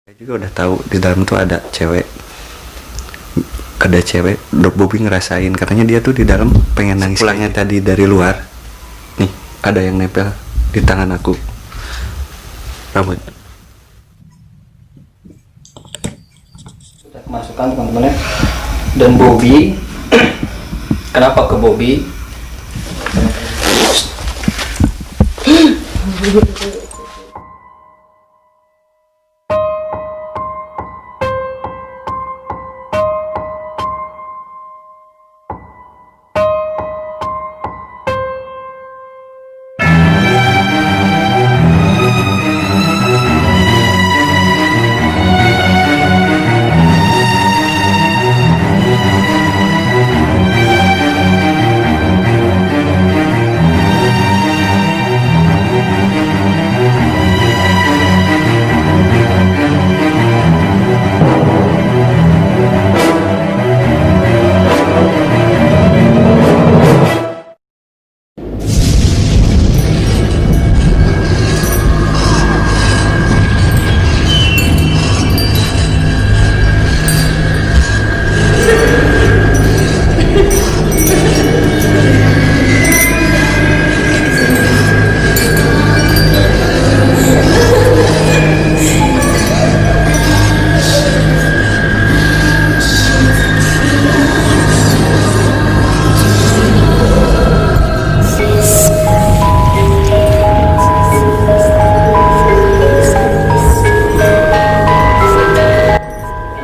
Saya juga udah tahu di dalam tuh ada cewek. Dok Bobby ngerasain, katanya dia tuh di dalam pengen nangis. Pulangnya tadi dari luar, nih ada yang nempel di tangan aku, rambut. Sudah kemasukan teman-teman ya. Dan Bobby, kenapa ke Bobby?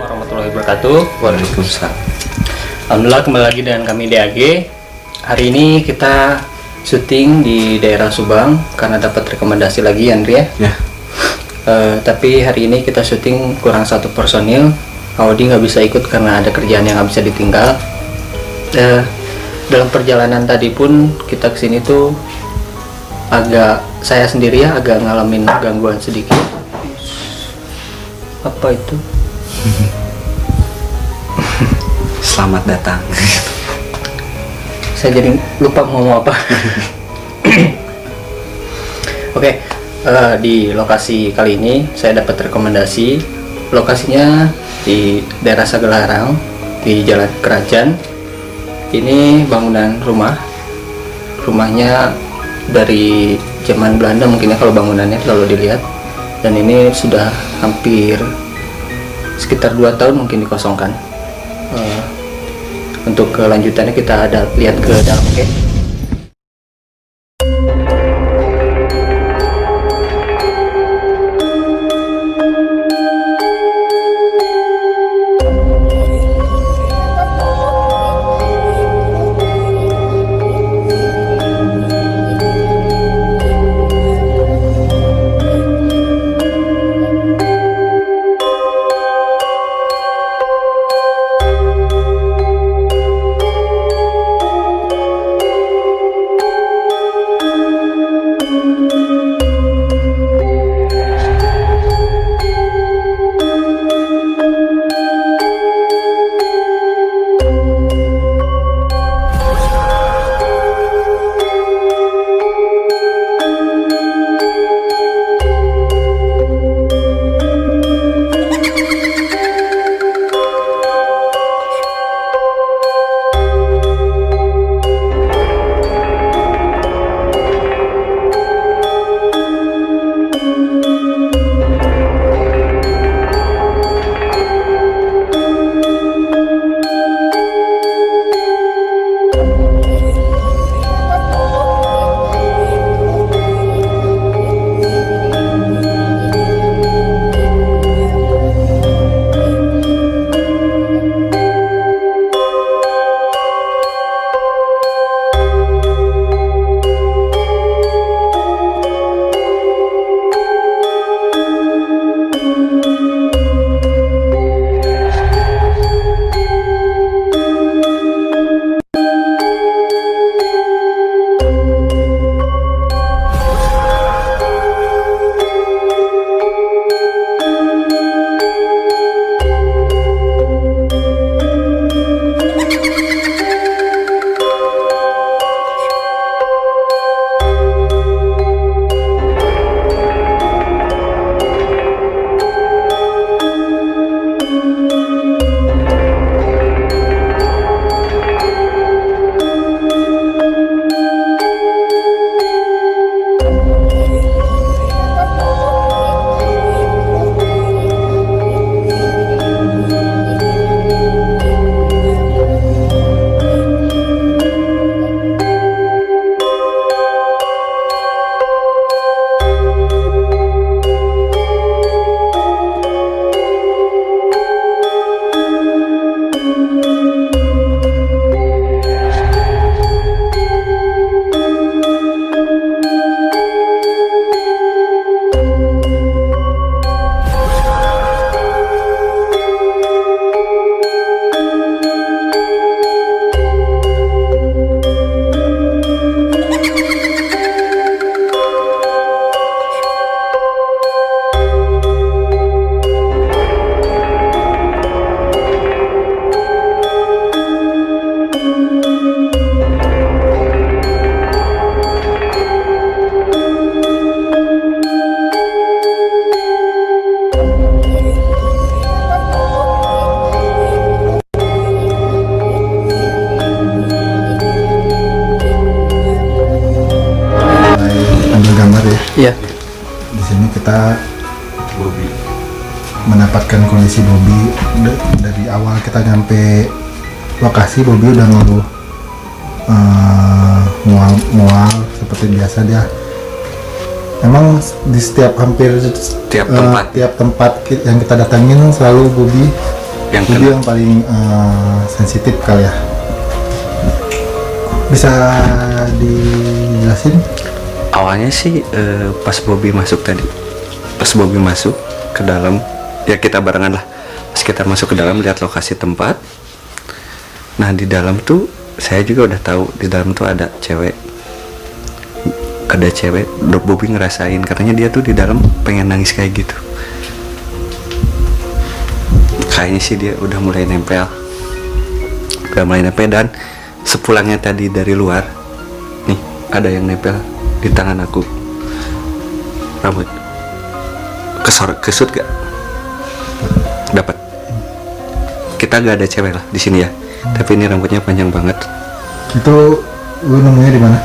Warahmatullahi wabarakatuh. Waalaikumsalam. Alhamdulillah, kembali lagi dengan kami DAG. Hari ini kita syuting di daerah Subang karena dapat rekomendasi lagi Andri ya. Ya, Tapi hari ini kita syuting kurang satu personil. Audi nggak bisa ikut karena ada kerjaan yang nggak bisa ditinggal. Dalam perjalanan tadi pun kita kesini tuh saya sendiri ya agak ngalamin gangguan sedikit. Apa itu? selamat datang. Saya jadi lupa mau ngomong apa. Oke, di lokasi kali ini saya dapat rekomendasi. Lokasinya di daerah Sagelarang di Jalan Kerajaan. Ini bangunan rumahnya dari zaman Belanda mungkin ya kalau bangunannya kalau dilihat. Dan ini sudah hampir sekitar 2 tahun mungkin dikosongkan. Untuk kelanjutannya kita lihat ke dalam, oke? Iya. Di sini kita mendapatkan kondisi Bobby. Dari awal kita nyampe lokasi, Bobby udah ngeluh mual seperti biasa dia. Emang di hampir tiap tempat yang kita datangin selalu Bobby yang paling sensitif kali ya. Bisa dijelasin? Awalnya sih pas Bobby masuk ke dalam, ya kita barengan lah. Pas kita masuk ke dalam lihat lokasi tempat. Nah di dalam tuh saya juga udah tahu di dalam tuh ada cewek. Dok Bobby ngerasain katanya dia tuh di dalam pengen nangis kayak gitu. Kayaknya sih dia udah mulai nempel dan sepulangnya tadi dari luar nih ada yang nempel di tangan aku. Rambut kesut gak? Dapat. Kita gak ada cewek lah di sini ya. Tapi ini rambutnya panjang banget. Itu lu nemunya di mana?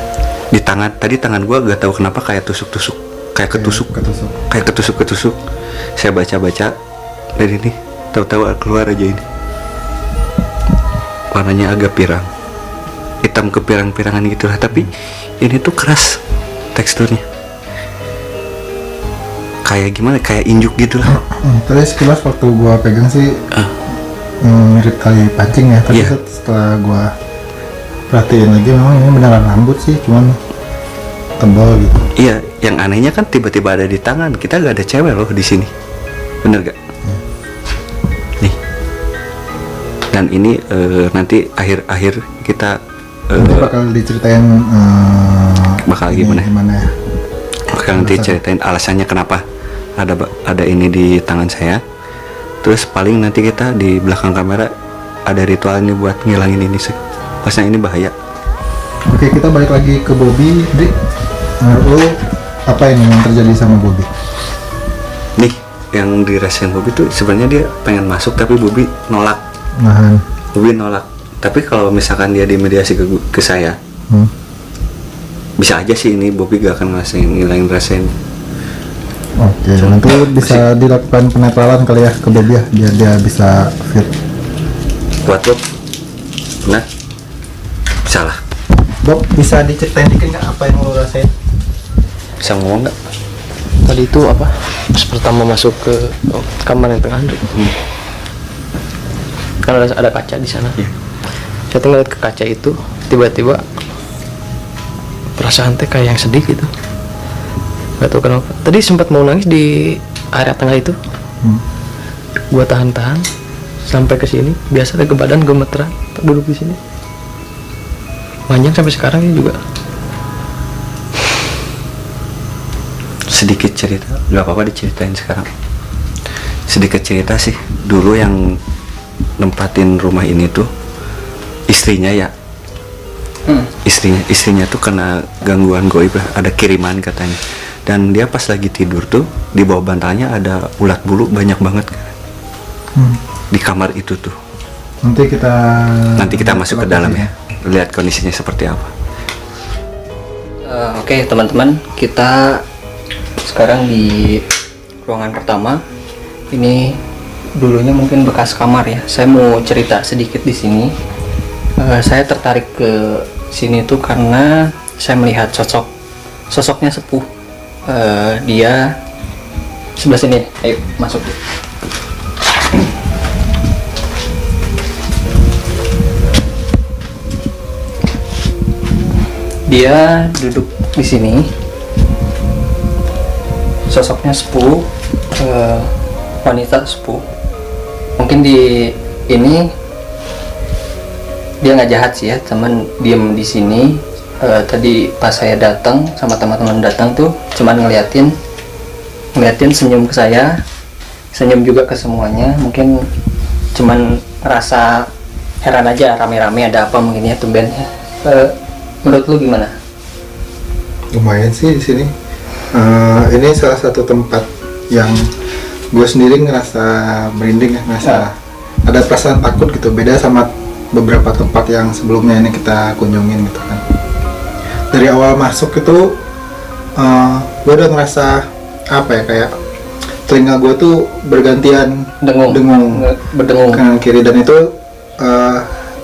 Di tangan. Tadi tangan gua gak tahu kenapa kayak tusuk-tusuk, kayak ketusuk. Saya baca-baca dan ini tahu-tahu keluar aja ini. Warnanya agak pirang. Hitam kepirang-pirangan gitu lah, tapi ini tuh keras teksturnya. Kayak gimana? Kayak injuk gitu lah. Terus sekilas waktu gua pegang sih mirip tali pancing ya, tapi setelah gua perhatiin lagi memang ini beneran rambut sih, cuman tebal gitu. Iya, yang anehnya kan tiba-tiba ada di tangan. Kita gak ada cewek loh di sini. Bener gak? Nih. Dan ini nanti akhir kita nanti bakal diceritain bakal gimana ya? Bakal nanti ceritain alasannya kenapa ada ini di tangan saya. Terus paling nanti kita di belakang kamera ada ritual ini buat ngilangin ini sih. Pasnya ini bahaya. Oke, kita balik lagi ke Bobby. Drik, menurut lo apa ini yang terjadi sama Bobby? Nih, yang dirasain Bobby tuh sebenarnya dia pengen masuk tapi Bobby nolak. Bobby nolak. Tapi kalau misalkan dia dimediasi ke saya, bisa aja sih ini Bobby gak akan ngilangin rasain. Oke, nanti bisa dilakukan penetralan kali ya ke Bobby ya, biar dia bisa fit. Buat Bob, nah, salah. Bob, bisa diceritain dikit nggak apa yang lo rasain? Bisa ngomong nggak? Tadi itu apa? Pas pertama masuk ke kamar yang tengah itu. Kan ada kaca di sana. Saya tuh ngeliat ke kaca itu, tiba-tiba perasaan teh kayak yang sedih gitu. Gak tau kenapa. Tadi sempat mau nangis di area tengah itu. Gua tahan-tahan sampai ke sini. Biasa ke badan gemeteran duduk di sini. Panjang sampai sekarang ini juga. Sedikit cerita, nggak apa-apa diceritain sekarang. Sedikit cerita sih. Dulu yang nempatin rumah ini tuh istrinya ya. Istrinya tuh kena gangguan goib lah, ada kiriman katanya. Dan dia pas lagi tidur tuh di bawah bantalnya ada ulat bulu banyak banget kan. Di kamar itu tuh. Nanti kita masuk ke dalam ya. Lihat kondisinya seperti apa. Oke, teman-teman, kita sekarang di ruangan pertama. Ini dulunya mungkin bekas kamar ya. Saya mau cerita sedikit di sini. Saya tertarik ke sini tuh karena saya melihat sosoknya sepuh. Dia sebelah sini. Ayo masuk. Dia duduk di sini. Sosoknya sepuh, wanita sepuh. Mungkin di ini dia nggak jahat sih ya, teman diem di sini. Tadi pas saya datang sama teman-teman datang tuh cuman ngeliatin senyum ke saya, senyum juga ke semuanya. Mungkin cuman ngerasa heran aja, rame-rame ada apa mungkin ya tumbennya. Menurut lu gimana? Lumayan sih di sini. Ini salah satu tempat yang gue sendiri ngerasa merinding ya, ngerasa ada perasaan takut gitu. Beda sama beberapa tempat yang sebelumnya ini kita kunjungin gitu kan. Dari awal masuk itu gue udah ngerasa apa ya, kayak telinga gue tuh bergantian dengung berdengung kanan kiri, dan itu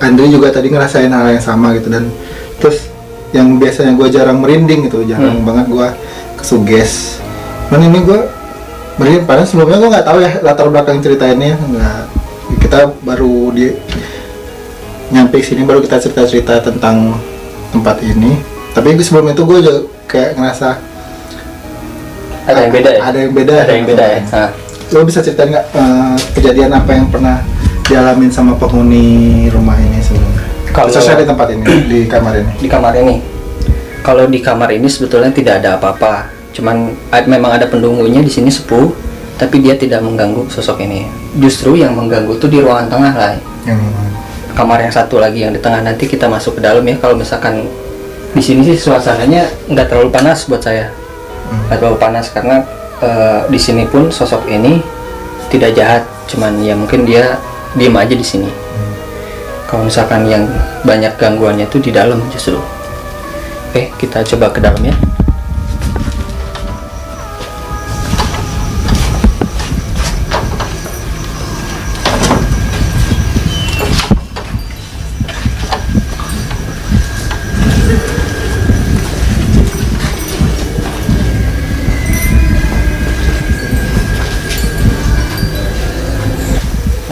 Andri juga tadi ngerasain hal yang sama gitu. Dan terus yang biasanya gue jarang merinding gitu, jarang banget gue kesuges. Dan ini gue merinding, padahal sebelumnya gue nggak tahu ya latar belakang ceritainnya, nggak. Kita baru nyampe sini baru kita cerita tentang tempat ini. Tapi sebelum itu gue juga kayak ngerasa ada yang beda ya. Nah. Lo bisa ceritain nggak kejadian apa yang pernah dialamin sama penghuni rumah ini sebelumnya? Khususnya di tempat ini, di kamar ini. Di kamar ini. Kalau di kamar ini sebetulnya tidak ada apa-apa. Cuman memang ada penunggunya di sini sepuh, tapi dia tidak mengganggu sosok ini. Justru yang mengganggu tuh di ruangan tengah lah. Kamar yang satu lagi yang di tengah, nanti kita masuk ke dalam ya. Kalau misalkan di sini sih suasananya nggak terlalu panas buat saya. Nggak terlalu panas karena di sini pun sosok ini tidak jahat, cuman ya mungkin dia diem aja di sini. Kalau misalkan yang banyak gangguannya tuh di dalam justru. Oke, kita coba ke dalam ya.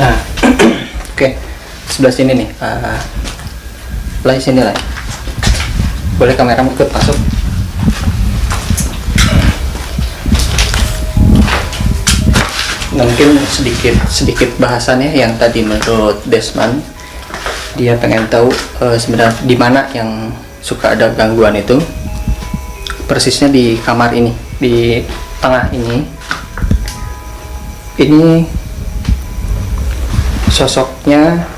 Nah, oke, sebelah sini nih, lah sini lah. Boleh kameramu ikut masuk. Nah, mungkin sedikit bahasannya yang tadi menurut Desmond, dia pengen tahu sebenarnya di mana yang suka ada gangguan itu. Persisnya di kamar ini, di tengah ini. Ini sosoknya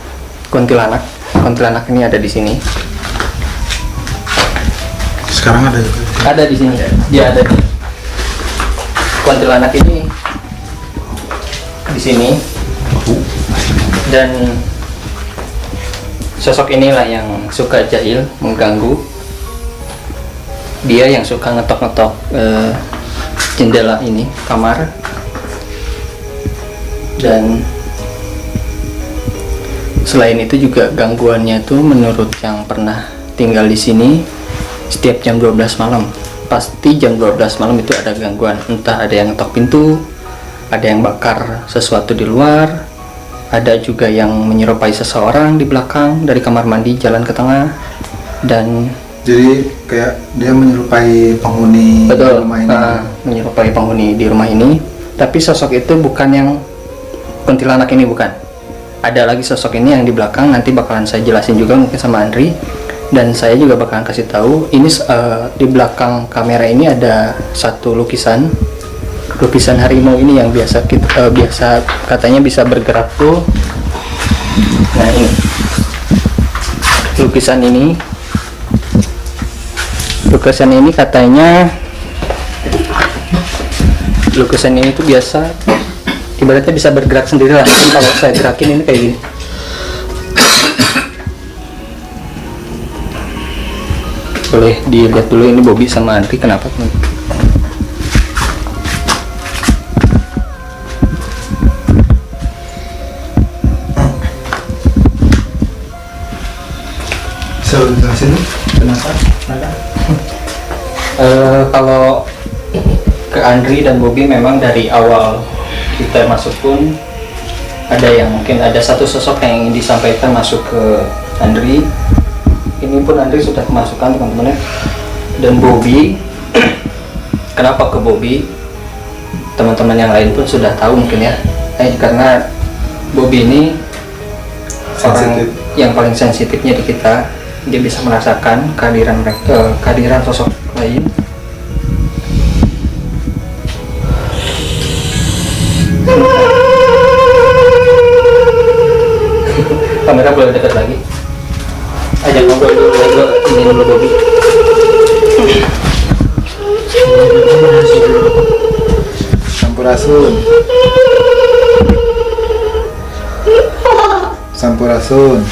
kuntilanak. Kuntilanak ini ada di sini. Sekarang ada juga. Ada di sini. Dia ada di kuntilanak ini di sini. Dan sosok inilah yang suka jahil, mengganggu. Dia yang suka ngetok-ngetok jendela ini, kamar. Dan selain itu juga gangguannya tuh menurut yang pernah tinggal di sini, setiap jam 12 malam pasti jam 12 malam itu ada gangguan. Entah ada yang ngetok pintu, ada yang bakar sesuatu di luar, ada juga yang menyerupai seseorang di belakang dari kamar mandi jalan ke tengah. Dan jadi kayak dia menyerupai penghuni rumah ini. Menyerupai penghuni di rumah ini. Tapi sosok itu bukan yang kuntilanak ini, bukan. Ada lagi sosok ini yang di belakang, nanti bakalan saya jelasin juga mungkin sama Andri. Dan saya juga bakalan kasih tahu ini di belakang kamera ini ada satu lukisan harimau ini yang biasa katanya bisa bergerak tuh. Nah, ini lukisan ini katanya lukisan ini tuh biasa ibaratnya bisa bergerak sendiri lah. Kalau saya gerakin ini kayak gini. Boleh dilihat dulu ini Bobby sama Andri kenapa teman. Bisa jelasin kenapa? Kalau ke Andri dan Bobby memang dari awal kita masuk pun ada yang mungkin ada satu sosok yang ingin disampaikan masuk ke Andri. Ini pun Andri sudah kemasukan teman-teman ya. Dan Bobby kenapa ke Bobby, teman-teman yang lain pun sudah tahu mungkin ya. Karena Bobby ini orang yang paling sensitifnya di kita. Dia bisa merasakan kehadiran sosok lain. Kamera boleh dekat lagi. Ajak ngobrol dulu, ini dulu Bobby. Sampurasun. Sampurasun.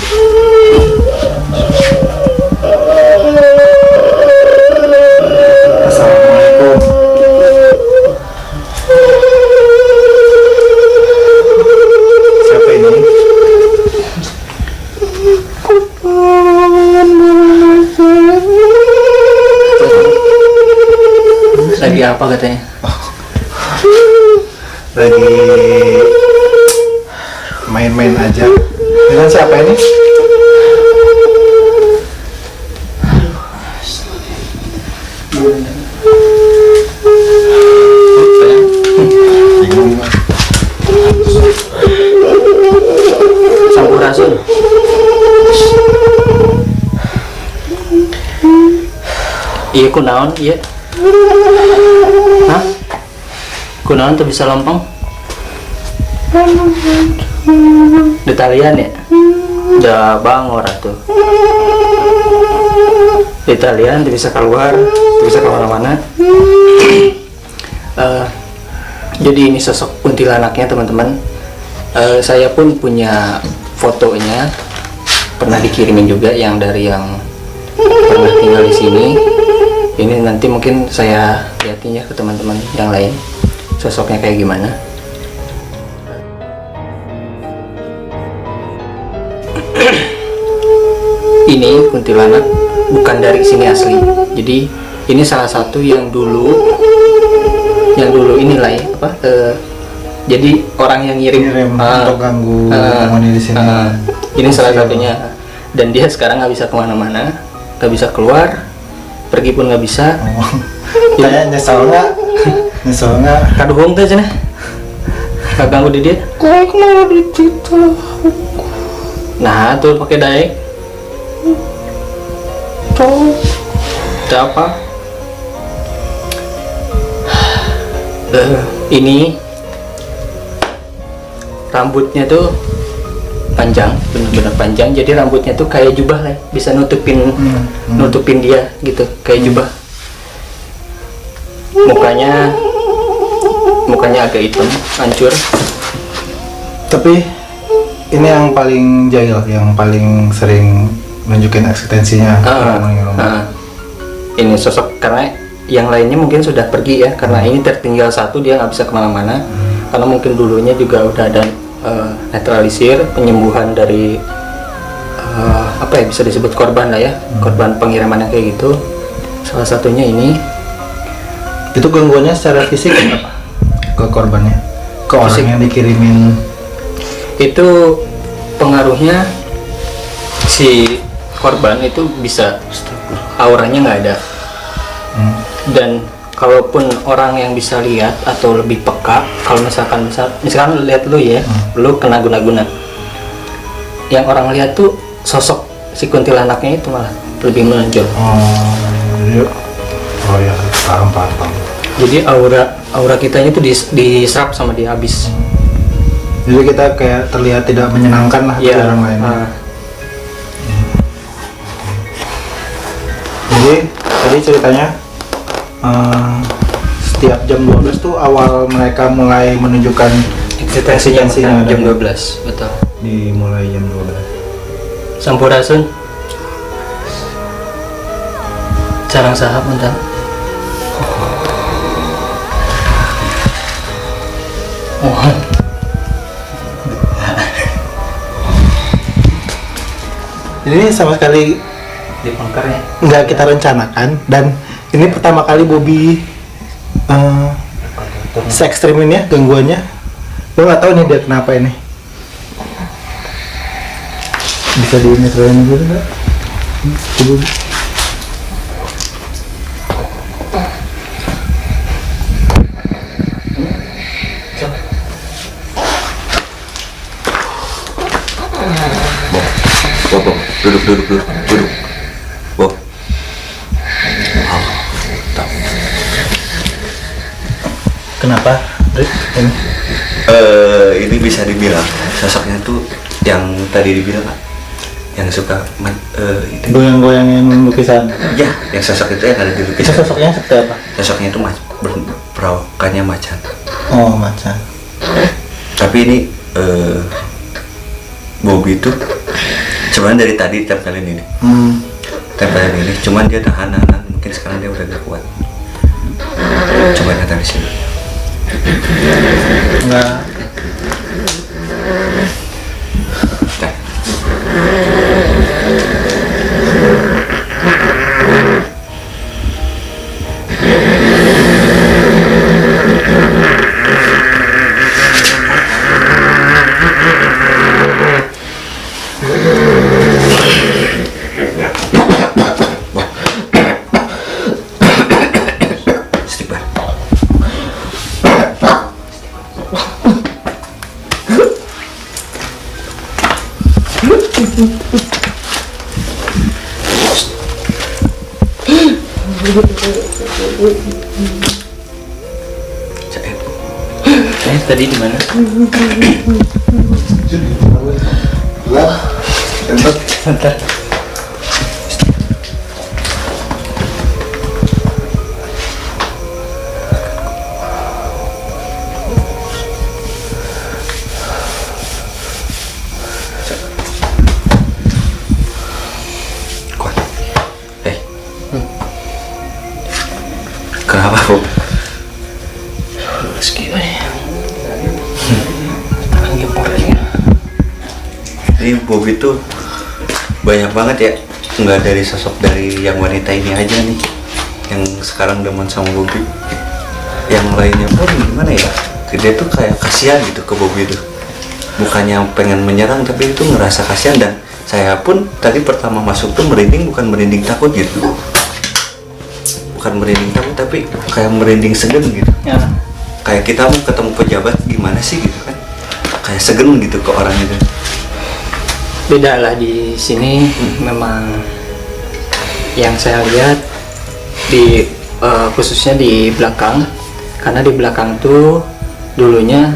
Assalamualaikum. apa katanya? Lagi main-main aja. Dengan siapa ini? Sampurasun. Iya kunaon, iya. Hah? Kunaon tuh bisa lompong? Di talian ya? Udah bangor tuh. Di talian tuh bisa keluar, tuh bisa kemana-mana. Jadi ini sosok kuntilanaknya teman-teman. Saya pun punya fotonya, pernah dikirimin juga yang dari yang pernah tinggal di sini. Ini nanti mungkin saya liatin ya ke teman-teman yang lain sosoknya kayak gimana. Ini kuntilanak bukan dari sini asli. Jadi ini salah satu yang dulu inilah ya apa? Jadi orang yang ngirim untuk ganggu penghuni di sini. Ini salah satunya. Dan dia sekarang nggak bisa kemana-mana, nggak bisa keluar, pergi pun nggak bisa. Kayak nyesel nggak? Nyesel nggak? Kaduhung teh cenah. Nggak ganggu di dia. Nah tuh pakai daek. Itu apa? Ini rambutnya tuh panjang, bener-bener panjang. Jadi rambutnya tuh kayak jubah lah, bisa nutupin dia gitu, kayak jubah. Mukanya agak hitam, hancur. Tapi ini yang paling jahil, yang paling sering nunjukin eksistensinya. Ini sosok, karena yang lainnya mungkin sudah pergi ya, karena ini tertinggal satu, dia nggak bisa kemana-mana. Karena mungkin dulunya juga udah ada netralisir, penyembuhan dari apa ya, bisa disebut korban lah ya, korban pengiriman yang kayak gitu. Salah satunya ini. Itu gangguannya secara fisik apa? Ke korbannya, ke orang Fisik. yang dikirimin. Itu pengaruhnya si korban itu bisa auranya nggak ada. Dan kalaupun orang yang bisa lihat atau lebih peka, kalau misalkan lihat lu ya, lu kena guna-guna, yang orang lihat tuh sosok si kuntilanaknya itu malah lebih menonjol. Oh ya, paham. Jadi aura kitanya tuh diserap sama dia habis. Jadi kita kayak terlihat tidak menyenangkan lah ke orang lain. Jadi tadi ceritanya setiap jam 12 tuh awal mereka mulai menunjukkan eksistensinya jam 12, betul. Dimulai jam 12. Sampurasun. Sarang sahab mentang. Ini sama sekali Di pangkarnya nggak kita rencanakan, dan ini pertama kali Bobby se-ekstrim ini ya gangguannya. Lo nggak tahu nih dia kenapa ini. Bisa diinfoin dulu nggak? Bobby. Duduk. Bob. Kenapa, Rick? Ini? Ini bisa dibilang sosoknya tuh yang tadi dibilang Pak, yang suka itu. Goyang-goyangin lukisan. Ya, yang sosok itu yang ada di Itu lukisan. sosoknya seperti apa? Sosoknya itu perawakannya macan. Oh, macan. Tapi ini Bobby itu sebenarnya dari tadi tempelin ini. Tempelin ini, cuman dia tahanan, mungkin sekarang dia udah gak kuat. Coba lihat dari sini. Enggak. Tadi di mana? Bentar. Kuat. Kenapa, Bu? Ini Bobby tuh banyak banget ya, nggak dari sosok dari yang wanita ini aja nih yang sekarang demen sama Bobby, yang lainnya pun gimana ya, dia tuh kayak kasihan gitu ke Bobby tuh, bukannya pengen menyerang tapi itu ngerasa kasihan. Dan saya pun tadi pertama masuk tuh merinding, bukan merinding takut gitu, bukan merinding takut tapi kayak merinding segen gitu Ya. Kayak kita mau ketemu pejabat gimana sih gitu kan, kayak segen gitu ke orang itu. Beda lah di sini. Memang yang saya lihat di khususnya di belakang, karena di belakang tuh dulunya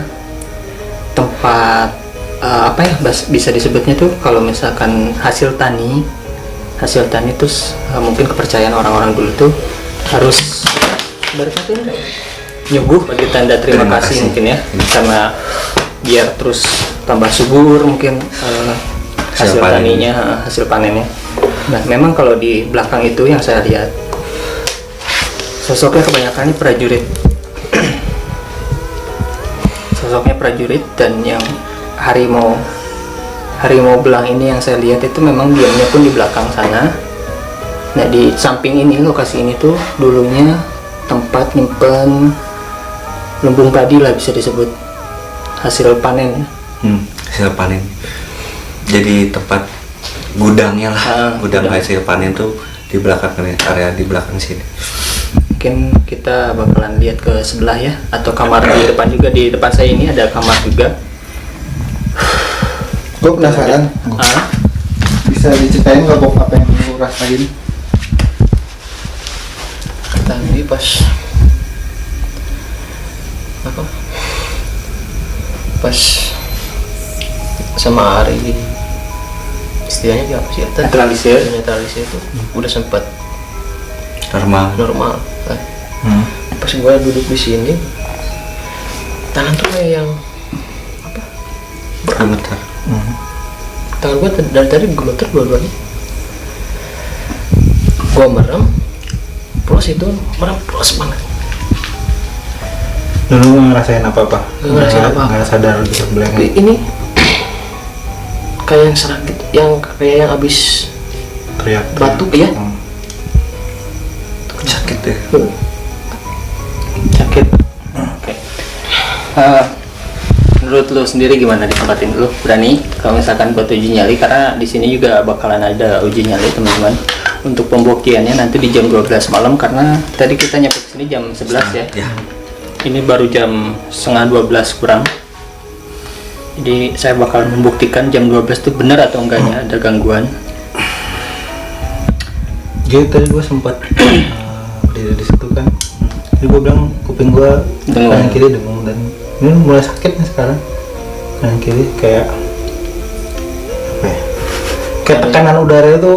tempat apa ya, bisa disebutnya tuh kalau misalkan hasil tani terus mungkin kepercayaan orang-orang dulu tuh harus berarti nyuguh bagi tanda terima kasih mungkin ya, karena biar terus tambah subur mungkin hasil taninya, hasil panennya. Nah, memang kalau di belakang itu yang saya lihat sosoknya kebanyakan prajurit. Sosoknya prajurit, dan yang harimau belang ini yang saya lihat itu memang diamnya pun di belakang sana. Nah, di samping ini, lokasi ini tuh dulunya tempat nyimpen lumbung padi lah, bisa disebut hasil panen ya. Hasil panen. Jadi tempat gudangnya lah, gudang hasil panen tuh di belakang area di belakang sini. Mungkin kita bakalan lihat ke sebelah ya, atau kamar di depan juga. Di depan saya ini ada kamar juga. Gue penasaran, bisa diceritain nggak Bob apa yang lu rasain? Tadi pas sama Ari, istilahnya apa sih? Netralisir itu udah sempat normal. Pas gue duduk di sini, tangan tuh kayak yang Bergemetar. Tangan gue dari tadi gemeter dua-duanya. Gue merem, plus banget. Dulu ngerasain apa-apa? Nggak sadar gitu belakang. Ini kayak yang sakit, kayak yang abis Teriak. batuk ya. Sakit ya. Sakit. Oke. Menurut lu sendiri gimana di tempat ini? Lu berani kalau misalkan buat uji nyali, karena di sini juga bakalan ada uji nyali teman-teman untuk pembuktiannya nanti di jam 12 malam, karena tadi kita nyampe sini jam 11 ya. Ini baru jam setengah 12 kurang. Jadi saya bakal membuktikan jam 12 itu benar atau enggaknya ada gangguan. Jadi tadi gue sempat berdiri di situ kan. Jadi gue bilang kuping gue kanan kiri dengung, dan ini mulai sakit nih sekarang. Kanan kiri kayak apa ya? Kayak tekanan udara itu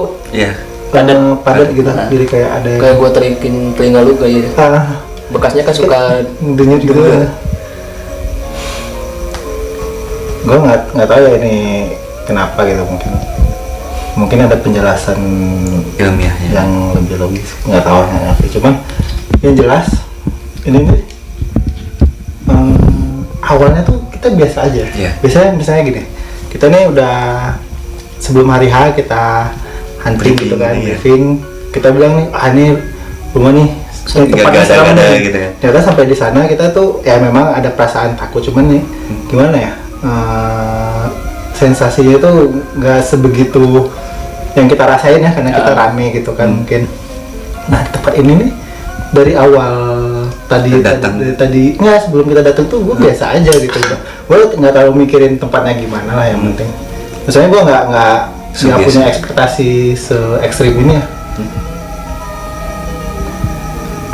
padat gitu. Jadi kayak ada yang Kayak gue terikin telinga lu kayak bekasnya kan suka denyut gitu. Gue nggak tahu ya ini kenapa gitu, mungkin ada penjelasan ilmiahnya yang lebih logis, nggak tahu cuman yang jelas ini nih awalnya tuh kita biasa aja. Biasanya misalnya gini, kita nih udah sebelum hari H kita hunting gitu kan, briefing, kita bilang nih ini rumah nih tempatnya serem nih. gitu ya. Ternyata sampai di sana kita tuh ya memang ada perasaan takut, cuman nih gimana ya, sensasinya itu nggak sebegitu yang kita rasain ya, karena kita rame gitu kan mungkin. Nah, tempat ini nih dari awal tadi nggak, sebelum kita datang tuh gue biasa aja gitu. Gue nggak terlalu mikirin tempatnya gimana lah, yang penting misalnya gue nggak nggak punya ekspektasi se ekstrim ini ya.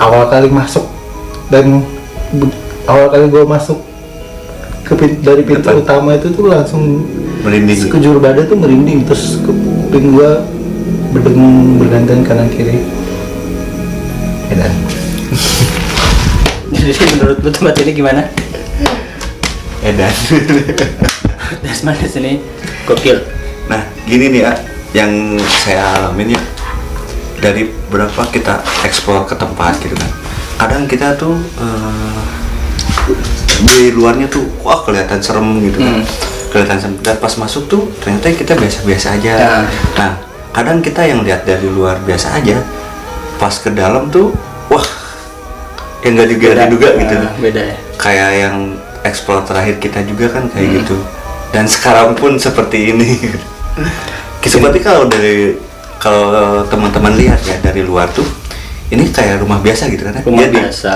Awal kali masuk dan awal kali gue masuk dari pintu Depan. utama itu tuh langsung Merinding. sekujur badan tuh merinding, terus kuping gue berdengung bergantian kanan kiri. Dan jadi menurut lu tempat ini gimana? Edan. Desman di sini gokil. Nah, gini nih ya, yang saya alamin ya, dari berapa kita explore ke tempat gitu kan. Kadang kita tuh di luarnya tuh wah kelihatan serem gitu kan. Kelihatan serem. Dan pas masuk tuh ternyata kita biasa-biasa aja. Ya. Nah, kadang kita yang lihat dari luar biasa aja, pas ke dalam tuh wah yang nggak diduga gitu. Beda ya. Kayak yang explore terakhir kita juga kan kayak gitu. Dan sekarang pun seperti ini. Seperti kalau teman-teman lihat ya dari luar tuh, ini kayak rumah biasa gitu kan? Rumah Dia biasa.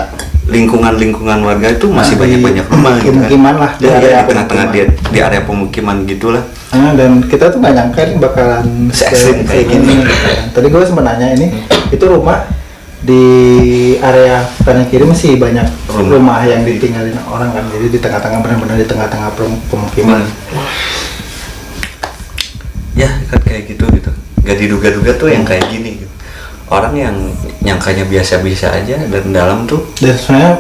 di lingkungan warga itu masih banyak rumah gitu kan? Pemukiman lah, Di area tengah-tengah pemukiman. di area pemukiman gitulah. Dan kita tuh nggak nyangka ini bakalan Se-ekstrim kayak gini. Tadi gue sempat nanya ini, itu rumah di area kanan kiri masih banyak rumah yang ditinggalin orang kan, jadi di tengah-tengah, benar-benar di tengah-tengah pemukiman. Ya kan kayak gitu. Gak diduga-duga tuh yang kayak gini gitu. Orang yang nyangkanya biasa-biasa aja dan dalam tuh. Dan sebenarnya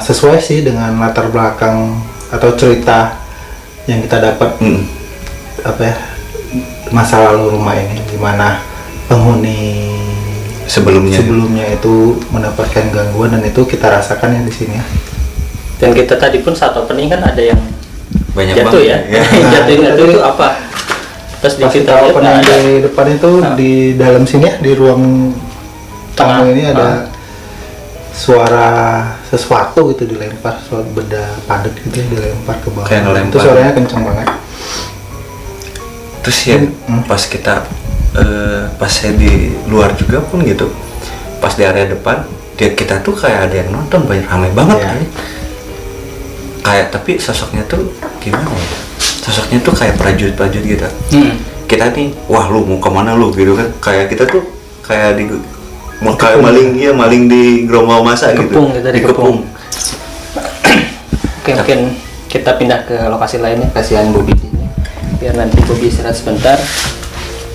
sesuai sih dengan latar belakang atau cerita yang kita dapat, apa ya, masa lalu rumah ini, gimana penghuni sebelumnya itu mendapatkan gangguan, dan itu kita rasakan ya di sini ya. Dan kita tadi pun saat opening kan ada yang Banyak jatuh banget, ya. ya. Jatuhnya itu apa? Terus Pas kita opening di depan itu, di dalam sini ya, di ruang tamu Tengah. ini ada suara sesuatu gitu dilempar, suara benda padat gitu dilempar ke bawah. Kayak ngelempar. Itu suaranya kencang banget. Terus ya pas kita pas saya di luar juga pun gitu, pas di area depan kita tuh kayak ada yang nonton, banyak ramai banget Iya. kali. Kayak tapi sosoknya tuh gimana ya, sosoknya tuh kayak prajurit gitu. Kita nih wah lu mau kemana lu gitu kan, kayak kita tuh kayak kayak maling di gerombol masa gitu, Dikepung, kita dikepung. Oke, Tapi- mungkin kita pindah ke lokasi lainnya, kasihan Bobby di sini. Biar nanti Bobby istirahat sebentar.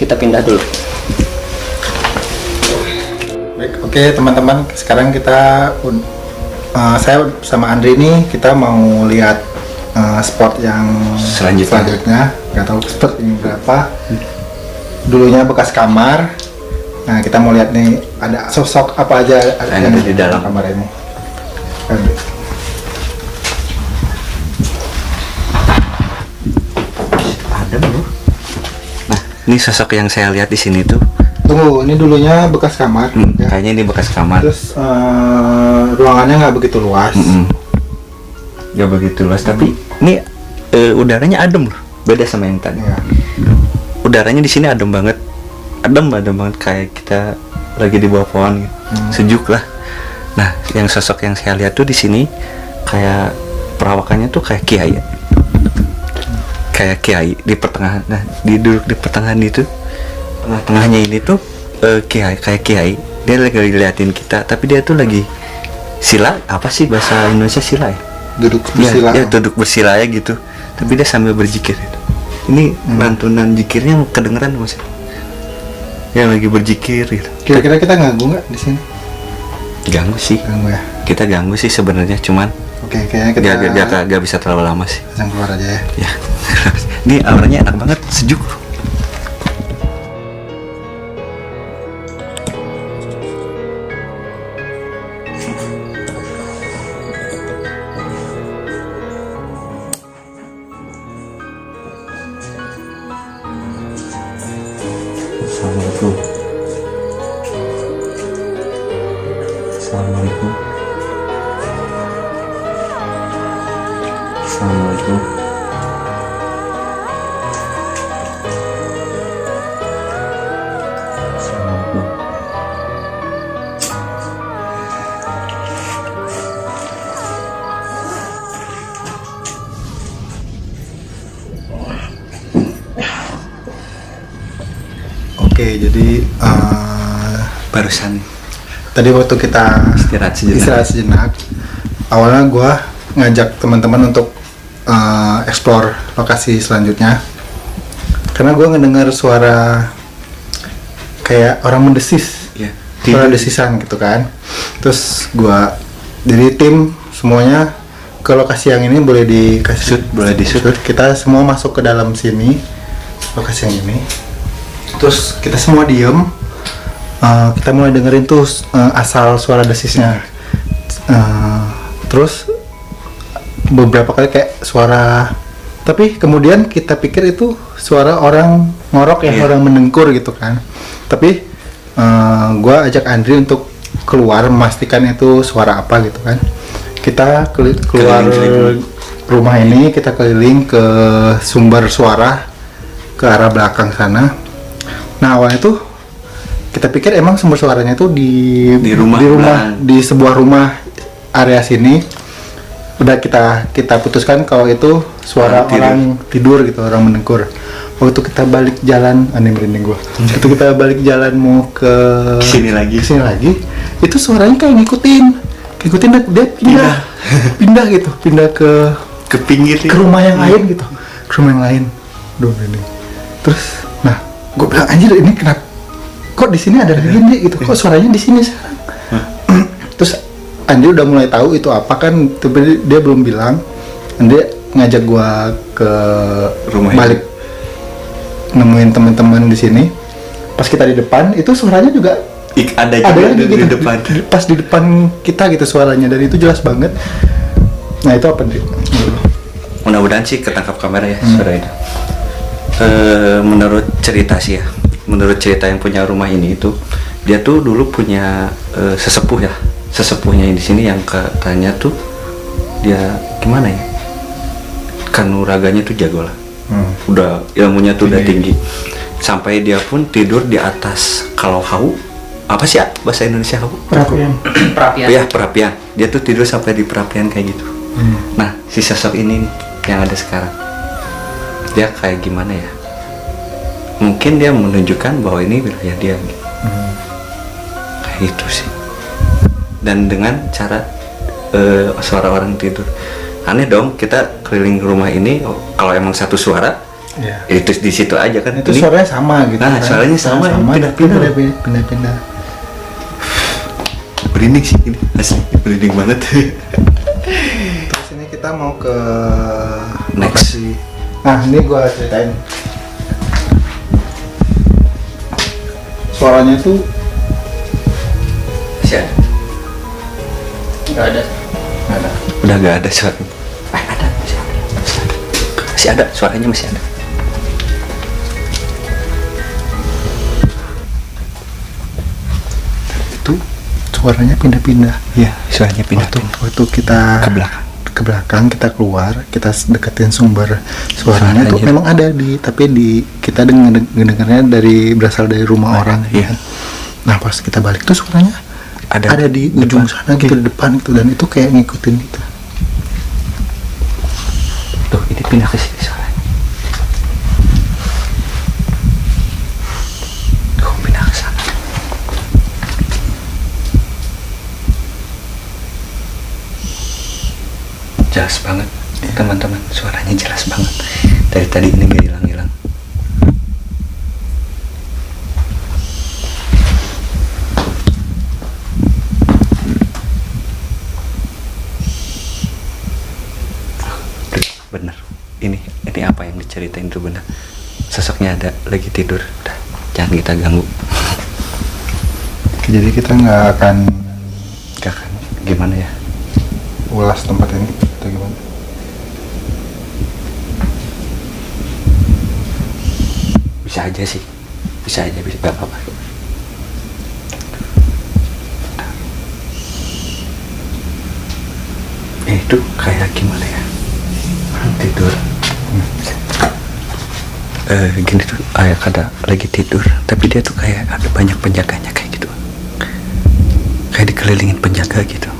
Kita pindah dulu. Baik, oke teman-teman, sekarang kita saya sama Andri nih, kita mau lihat spot yang selanjutnya. Nggak tahu spot ini berapa. Dulunya bekas kamar. Nah, kita mau lihat nih ada sosok apa aja yang ada di dalam kamar ini. Andri. Ada loh. Nah, ini sosok yang saya lihat di sini tuh. Tunggu, ini dulunya bekas kamar. Ya. Kayaknya ini bekas kamar. Terus ruangannya nggak begitu luas. Gak begitu luas, tapi ini udaranya adem loh, beda sama yang tadi. Ya. Udaranya di sini adem banget kayak kita lagi di bawah pohon gitu. Sejuk lah. Nah, yang sosok yang saya lihat tuh di sini kayak perawakannya tuh kayak kiai ya. Kayak kiai di pertengahan. Nah, duduk di pertengahan itu, tengah-tengahnya ini tuh kiai, kayak kiai. Dia lagi liatin kita, tapi dia tuh lagi sila, apa sih bahasa Indonesia sila ya? Duduk bersila. Ya, duduk bersila ya gitu. Tapi dia sambil berzikir gitu. Ini lantunan zikirnya kedengeran Mas. Yang lagi berzikir gitu. Kira-kira kita ganggu nggak di sini? Ganggu sih. Ganggu ya. Kita ganggu sih sebenarnya, cuman Oke, kayaknya kita gak bisa terlalu lama sih. pasang keluar aja ya. Ya. Ini auranya enak banget, sejuk. Assalamualaikum. Assalamualaikum. Assalamualaikum. Oke, jadi barusan tadi waktu kita istirahat sejenak, awalnya gue ngajak teman-teman untuk explore lokasi selanjutnya, karena gue ngedengar suara kayak orang mendesis, ya, suara desisan gitu kan. Terus gue jadi tim semuanya ke lokasi yang ini, boleh dikasih boleh di shoot. Kita semua masuk ke dalam sini, lokasi yang ini. Terus kita semua diem. Kita mulai dengerin tuh asal suara desisnya. Terus beberapa kali kayak suara, tapi kemudian kita pikir itu suara orang ngorok ya, orang mendengkur gitu kan. Tapi gue ajak Andri untuk keluar memastikan itu suara apa gitu kan. Kita keluar rumah ini, kita keliling ke sumber suara ke arah belakang sana. Nah awalnya tuh kita pikir emang sumber suaranya itu di rumah di sebuah rumah area sini. Udah kita putuskan kalau itu suara orang tidur gitu, orang mendengkur. Waktu kita balik jalan, aneh merinding gua. Waktu kita balik jalan mau ke sini lagi, itu suaranya kayak ngikutin dia pindah gitu, pindah ke pinggir, ke rumah yang lain gitu, ke rumah yang lain. Duh merinding. Terus, nah, gua bilang anjir ini kenapa? Kok di sini ada lagi nih gitu, kok suaranya di sini sekarang? Terus Andi udah mulai tahu itu apa kan, tapi dia belum bilang. Andi ngajak gua ke rumah balik nemuin teman-teman di sini. Pas kita di depan itu suaranya juga ada lagi gitu, di depan. Pas di depan kita gitu suaranya, dan itu jelas banget. Nah itu apa nih? Mudah-mudahan sih ketangkap kamera ya suara itu. Menurut cerita sih ya, menurut cerita yang punya rumah ini itu, dia tuh dulu punya sesepuhnya di sini yang katanya tuh dia gimana ya, kanuraganya tuh jago lah, udah ilmunya tuh udah tinggi, sampai dia pun tidur di atas kalau hau apa sih bahasa Indonesia hau? Perapian. Dia tuh tidur sampai di perapian kayak gitu. Nah si sosok ini nih, yang ada sekarang, dia kayak gimana ya? Mungkin dia menunjukkan bahwa ini wilayah dia gitu. Kayak gitu sih. Dan dengan cara suara orang tidur, aneh dong, kita keliling rumah ini kalau emang satu suara itu di situ aja kan, itu suaranya sama gitu. Nah suaranya sama pindah-pindah. Berinding sih ini, asli berinding banget. Terus ini kita mau ke next. Nah ini gua ceritain, suaranya itu masih ada. Nggak ada. Udah nggak ada suara. Masih ada suaranya, masih ada. Itu suaranya pindah-pindah. Iya, suaranya pindah-pindah. Waktu kita ke belakang kita keluar, kita deketin sumber suaranya itu memang ada kita dengarnya berasal dari rumah orang. Iya. Nah pas kita balik tuh suaranya ada di ujung sana gitu, di depan gitu, dan itu kayak ngikutin gitu. Tuh ini pindah ke sini suaranya. Tuh pindah ke sana. Jelas banget teman-teman, suaranya jelas banget. Dari tadi ini gak hilang-hilang. Bener, ini apa yang diceritain itu bener. Sosoknya ada lagi tidur, udah jangan kita ganggu. Jadi kita nggak akan gimana ya, ulas tempat ini atau gimana? Bisa aja sih, bisa gak apa-apa. Itu kayak gimana ya, orang tidur gini tuh, kayak ada lagi tidur tapi dia tuh kayak ada banyak penjaganya kayak gitu, kayak dikelilingin penjaga gitu,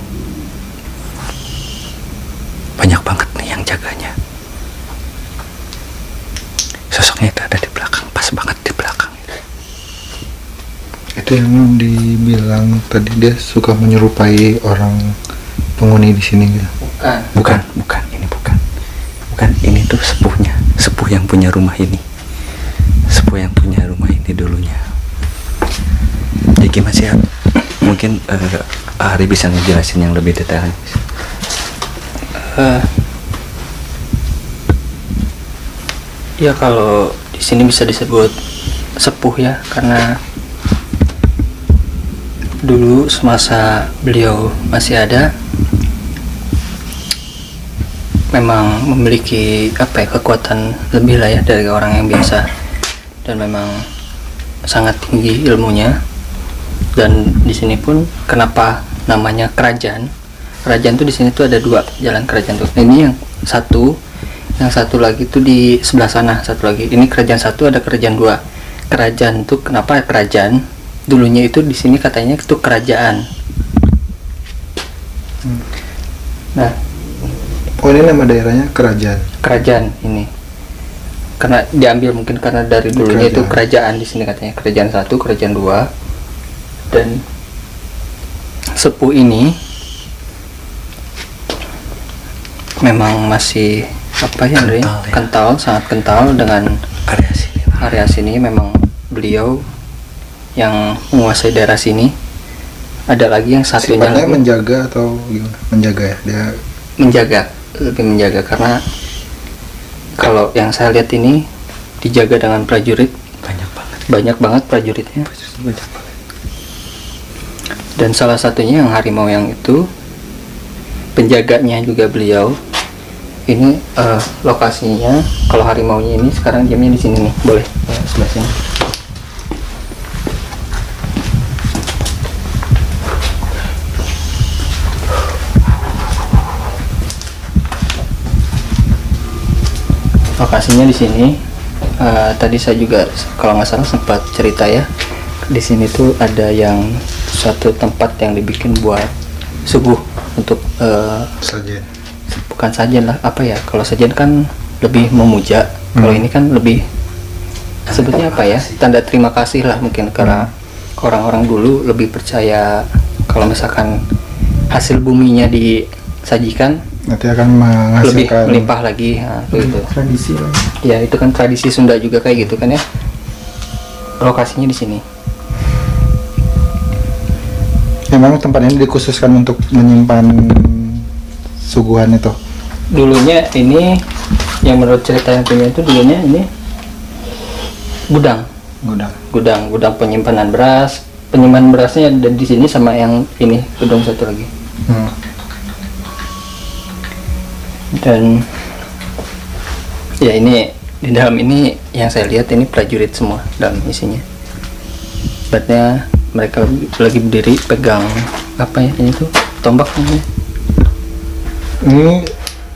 banyak banget nih yang jaganya. Sosoknya itu ada di belakang, pas banget di belakang itu. itu yang dibilang tadi dia suka menyerupai orang penghuni di sini gitu. Bukan, ini bukan. Bukan, ini tuh sepuhnya, sepuh yang punya rumah ini. Sepuh yang punya rumah ini dulunya. Ya gimana sih? Mungkin Ari bisa ngejelasin yang lebih detail. Ya kalau di sini bisa disebut sepuh ya, karena dulu semasa beliau masih ada memang memiliki kekuatan lebih lah ya dari orang yang biasa, dan memang sangat tinggi ilmunya. Dan di sini pun kenapa namanya kerajaan tuh di sini tuh ada 2 jalan kerajaan tuh. Ini yang satu lagi tuh di sebelah sana, satu lagi. Ini kerajaan 1, ada kerajaan 2. Kerajaan tuh kenapa kerajaan? Dulunya itu di sini katanya itu kerajaan. Nah, ini nama daerahnya kerajaan ini karena diambil mungkin karena dari dulunya itu kerajaan. Di sini katanya kerajaan 1, kerajaan 2. Dan sepuh ini memang masih kental, sangat kental dengan area sini. Memang beliau yang menguasai daerah sini. Ada lagi yang satunya lagi menjaga atau gimana? Menjaga ya, dia lebih menjaga, karena kalau yang saya lihat ini dijaga dengan prajurit, banyak banget prajuritnya. Dan salah satunya yang harimau yang itu penjaganya juga beliau. Ini lokasinya, kalau harimaunya ini sekarang diamnya di sini nih, boleh sebelah sini. Lokasinya di sini. Tadi saya juga kalau nggak salah sempat cerita ya, di sini tuh ada yang suatu tempat yang dibikin buat subuh untuk sajen. Bukan sajen lah, kalau sajen kan lebih memuja. Kalau ini kan lebih sebutnya tanda terima kasih lah mungkin, karena orang-orang dulu lebih percaya kalau misalkan hasil buminya disajikan nanti akan menghasilkan lebih melimpah lagi. Itu tradisi lah. Ya, itu kan tradisi Sunda juga kayak gitu kan ya. Lokasinya di sini. Memang tempat ini dikhususkan untuk menyimpan suguhan itu. Dulunya ini yang menurut cerita yang punya itu dulunya ini gudang penyimpanan beras. Penyimpanan berasnya ada di sini sama yang ini gedung satu lagi. Dan ya ini di dalam ini yang saya lihat ini prajurit semua dalam isinya. Berarti mereka lagi berdiri pegang ini tuh tombak ini. Ini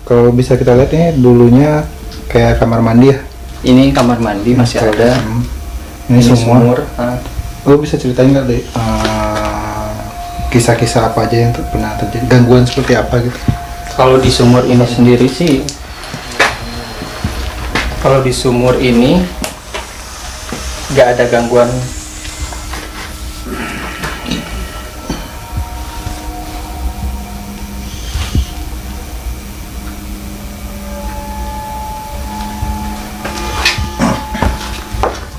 kalau bisa kita lihat ini dulunya kayak kamar mandi ya. Ini kamar mandi masih ada. Ini sumur. Lo bisa ceritain nggak deh kisah-kisah apa aja yang pernah terjadi, gangguan seperti apa gitu? Kalau di sumur ini sendiri sih, kalau di sumur ini nggak ada gangguan.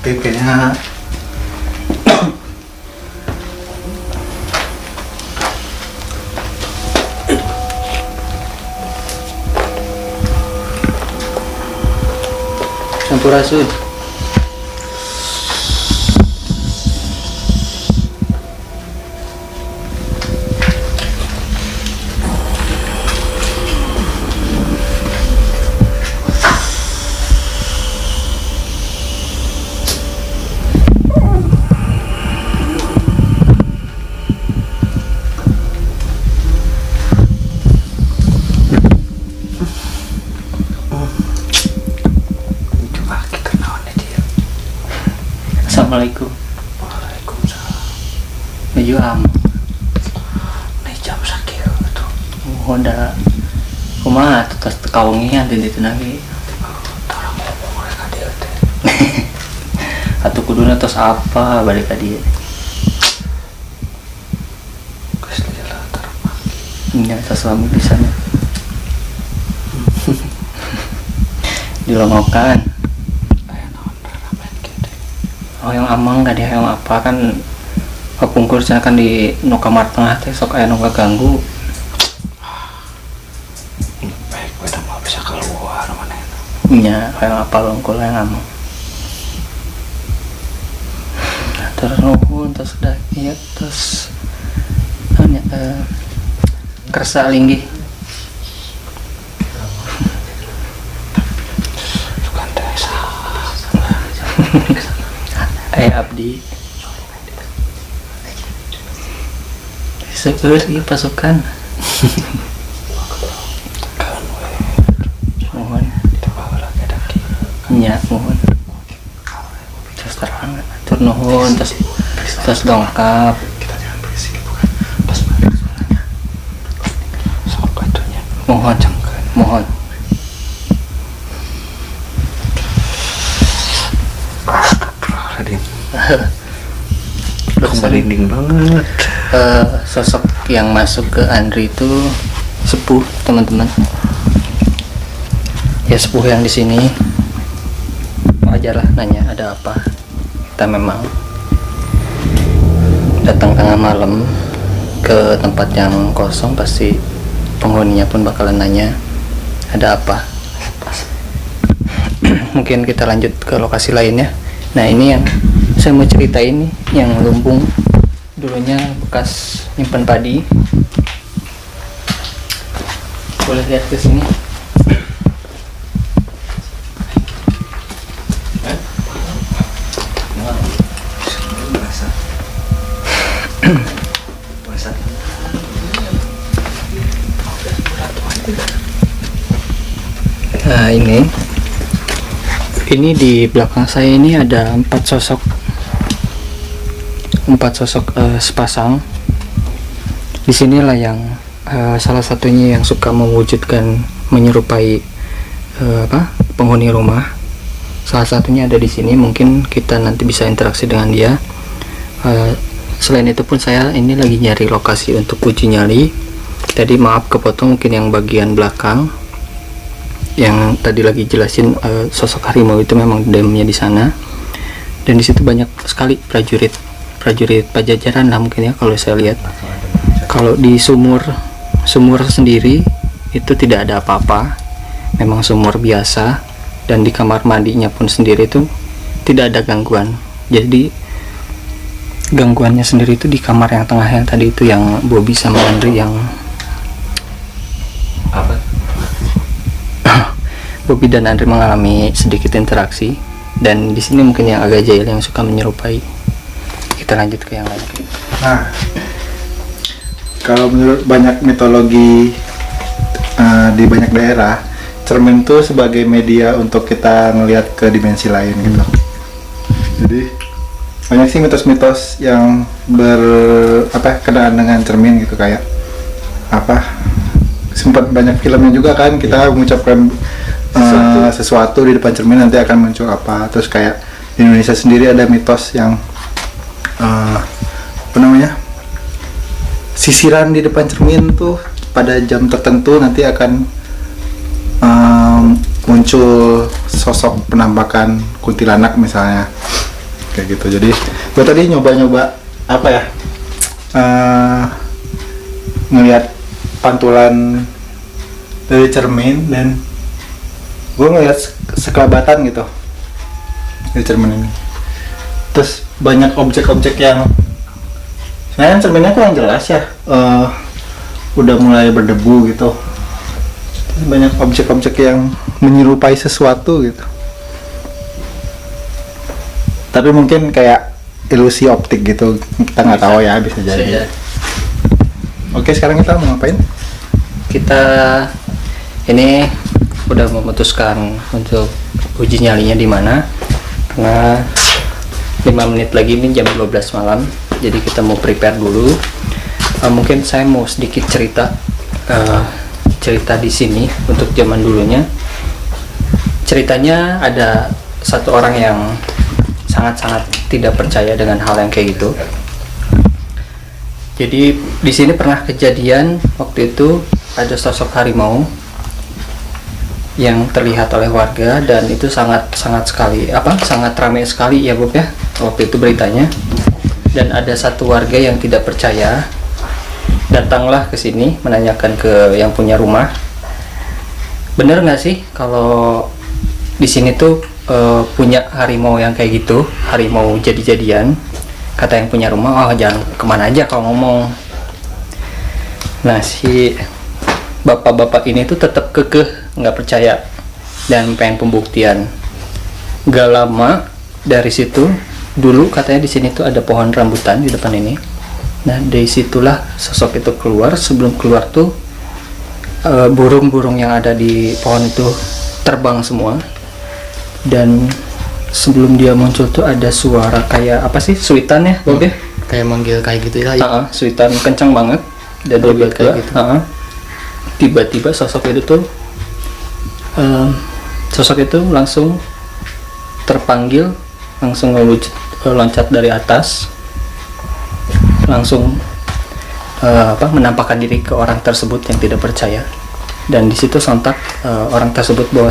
Kayaknya Sampurasun. Assalamualaikum. Waalaikumsalam. Menuju am. Nih jam sakit tuh. Udah. Kumaha terus kawangian di ditu lagi. Tara ngomong mereka dia teh. Atuh kuduna tos apa balik ka dieu. Iya, tas lampu di sana. Dilongokan. Oh yang amang gak dia yang apa kan kepungkur sana kan di no kamar tengah teh sok aya nu ganggu. Baik, udah mau bisa keluar mana itu. Nya yang apa longkol yang amang. Terus nuhun terus daki terus hanya kersa linggih. Bukan desa. Abdi seueur ieu pasukan. Mohon nya mohon terus terang atur nuhun terus dongkap mohon Raden. Udah merinding banget. Sosok yang masuk ke Andri itu sepuh teman-teman. Ya sepuh yang di sini wajar lah nanya ada apa. Kita memang datang tengah malam ke tempat yang kosong, pasti penghuninya pun bakalan nanya ada apa. Mungkin kita lanjut ke lokasi lainnya. Nah ini yang saya mau cerita ini yang lumbung dulunya bekas nyimpan padi. Boleh lihat ke sini. Nah ini di belakang saya ini ada 4 sosok sepasang. Disinilah yang salah satunya yang suka mewujudkan menyerupai penghuni rumah. Salah satunya ada di sini, mungkin kita nanti bisa interaksi dengan dia. Selain itu pun saya ini lagi nyari lokasi untuk uji nyali. Tadi maaf kepotong mungkin yang bagian belakang. Yang tadi lagi jelasin sosok harimau itu memang demnya di sana, dan di situ banyak sekali prajurit pajajaran lah mungkin ya kalau saya lihat. Kalau di sumur sendiri itu tidak ada apa-apa, memang sumur biasa, dan di kamar mandinya pun sendiri itu tidak ada gangguan. Jadi gangguannya sendiri itu di kamar yang tengah yang tadi itu yang Bobby sama Andri yang Apa? Bobby dan Andri mengalami sedikit interaksi, dan di sini mungkin yang agak jahil yang suka menyerupai. Kita lanjut ke yang lain. Nah, kalau menurut banyak mitologi di banyak daerah, cermin itu sebagai media untuk kita ngelihat ke dimensi lain gitu. Jadi banyak sih mitos-mitos yang kenaan dengan cermin gitu, kayak sempat banyak filmnya juga kan, kita mengucapkan sesuatu di depan cermin nanti akan muncul apa. Terus kayak di Indonesia sendiri ada mitos yang sisiran di depan cermin tuh pada jam tertentu nanti akan muncul sosok penampakan kuntilanak misalnya, kayak gitu. Jadi gue tadi nyoba ngelihat pantulan dari cermin, dan gue ngeliat sekelabatan gitu di cermin ini. Terus banyak objek-objek yang sebenarnya cerminnya kurang jelas ya, udah mulai berdebu gitu. Terus banyak objek-objek yang menyerupai sesuatu gitu, tapi mungkin kayak ilusi optik gitu, kita nggak tahu ya, bisa jadi. Oke, sekarang kita mau ngapain? Kita ini udah memutuskan untuk uji nyalinya di mana, karena 5 menit lagi ini jam 12 malam, jadi kita mau prepare dulu. Mungkin saya mau sedikit cerita di sini untuk zaman dulunya. Ceritanya ada satu orang yang sangat-sangat tidak percaya dengan hal yang kayak gitu. Jadi di sini pernah kejadian waktu itu ada sosok harimau yang terlihat oleh warga, dan itu sangat ramai sekali ya Bob ya waktu itu beritanya. Dan ada satu warga yang tidak percaya, datanglah ke sini menanyakan ke yang punya rumah, bener nggak sih kalau di sini tuh punya harimau yang kayak gitu, harimau jadi-jadian. Kata yang punya rumah, oh jangan kemana aja kalau ngomong. Nah si bapak-bapak ini tuh tetap kekeh nggak percaya dan pengen pembuktian. Gak lama dari situ, dulu katanya di sini tuh ada pohon rambutan di depan ini. Nah dari situlah sosok itu keluar. Sebelum keluar tuh burung-burung yang ada di pohon itu terbang semua. Dan sebelum dia muncul tuh ada suara kayak apa sih, suitan ya Bob ya? Kayak manggil kayak gitu ya. Suitan kencang banget. Dan Berbeda kayak gitu. Tiba-tiba sosok itu tuh langsung terpanggil, langsung loncat dari atas, langsung menampakkan diri ke orang tersebut yang tidak percaya. Dan di situ sontak orang tersebut bawa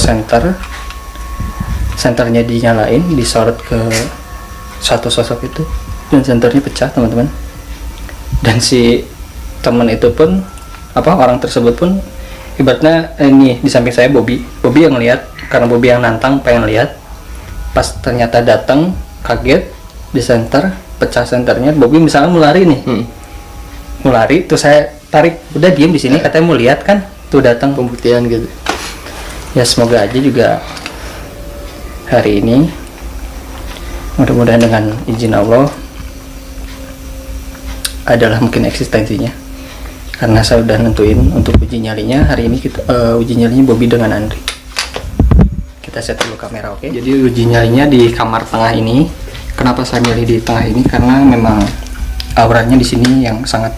senternya dinyalain, disorot ke satu sosok itu, dan senternya pecah teman-teman. Dan si teman itu pun orang tersebut pun ibaratnya ini di samping saya Bobby yang ngelihat, karena Bobby yang nantang pengen lihat. Pas ternyata datang kaget di senter, pecah senternya. Bobby misalnya mau lari nih, mau lari tuh saya tarik, udah diem di sini, katanya mau lihat kan, tuh datang Pembuktian gitu. ya. Semoga aja juga hari ini, mudah-mudahan dengan izin Allah, adalah mungkin eksistensinya, karena saya udah nentuin untuk uji nyalinya hari ini. Kita uji nyalinya Bobby dengan Andri. Kita set dulu kamera, oke? Jadi uji nyalinya di kamar tengah ini. Kenapa saya milih di tengah ini? Karena memang auranya di sini yang sangat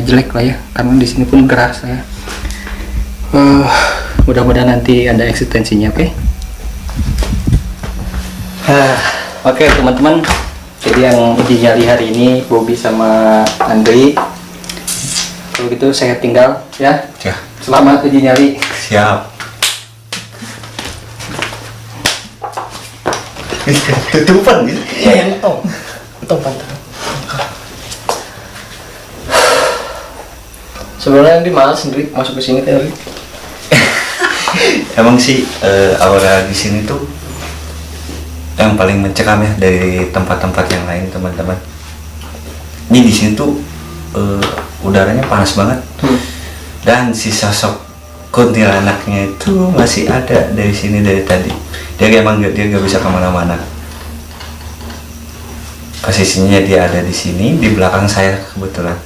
jelek lah ya, karena di sini pun gerah saya. Mudah-mudahan nanti ada eksistensinya, oke? Oke teman-teman, jadi yang uji nyali hari ini Bobby sama Andri. Kalau gitu saya tinggal ya. Ya. Selamat uji nyali. Siap. Tutupan gitu. Iya, entong pantat. Sebenarnya Andi malas sendiri masuk ke sini tadi. Emang sih aura di sini tuh yang paling mencekam ya dari tempat-tempat yang lain teman-teman. Ini di sini tuh udaranya panas banget. Dan si sosok kuntilanaknya itu masih ada dari sini dari tadi. Dia nggak bisa kemana-mana. Posisinya dia ada di sini, di belakang saya kebetulan.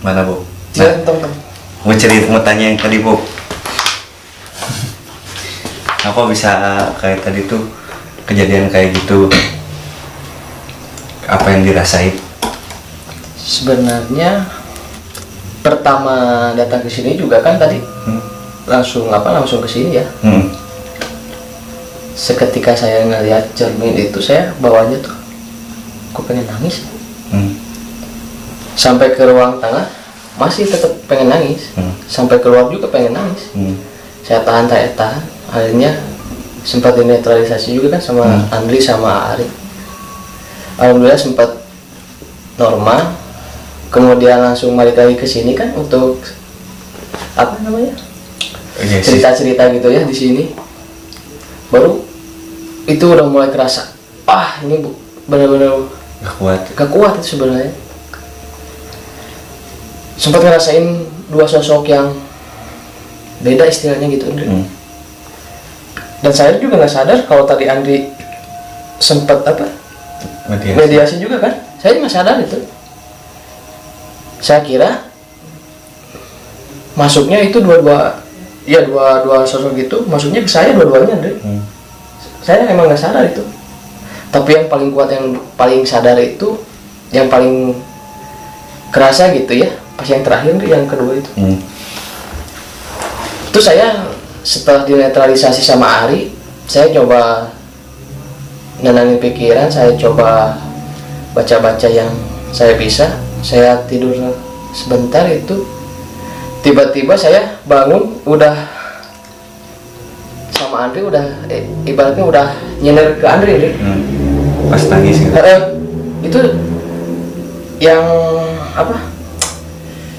Mana Bu? Saya entong. Mau tanya yang tadi Bu. Apa bisa kayak tadi tuh kejadian kayak gitu? Apa yang dirasain? Sebenarnya pertama datang ke sini juga kan tadi langsung ke sini ya. Seketika saya ngelihat cermin itu, saya bawahnya tuh kok pengen nangis. Sampai ke ruang tengah masih tetap pengen nangis. Sampai keluar juga pengen nangis. Saya tahan, akhirnya sempat dinetralisasi juga kan sama Andri sama Ari. Alhamdulillah sempat normal. Kemudian langsung balik lagi ke sini kan untuk apa namanya, cerita-cerita gitu ya di sini. Baru itu udah mulai kerasa, ini benar-benar gak kuat itu sebenarnya. Sempat ngerasain dua sosok yang beda istilahnya gitu Andri. Dan saya juga nggak sadar kalau tadi Andri sempat mediasi juga kan, saya nggak sadar itu. Saya kira masuknya itu dua sosok gitu, masuknya ke saya dua-duanya Andri. Saya emang nggak sadar itu. Tapi yang paling kuat, yang paling sadar itu, yang paling kerasa gitu ya, pas yang terakhir yang kedua itu. Itu saya setelah dinetralisasi sama Ari, saya coba nenangin pikiran, saya coba baca-baca yang saya bisa. Saya tidur sebentar, itu tiba-tiba saya bangun udah sama Andri, udah ibaratnya udah nyender ke Andri nih. Pas nangis gitu. Itu yang apa,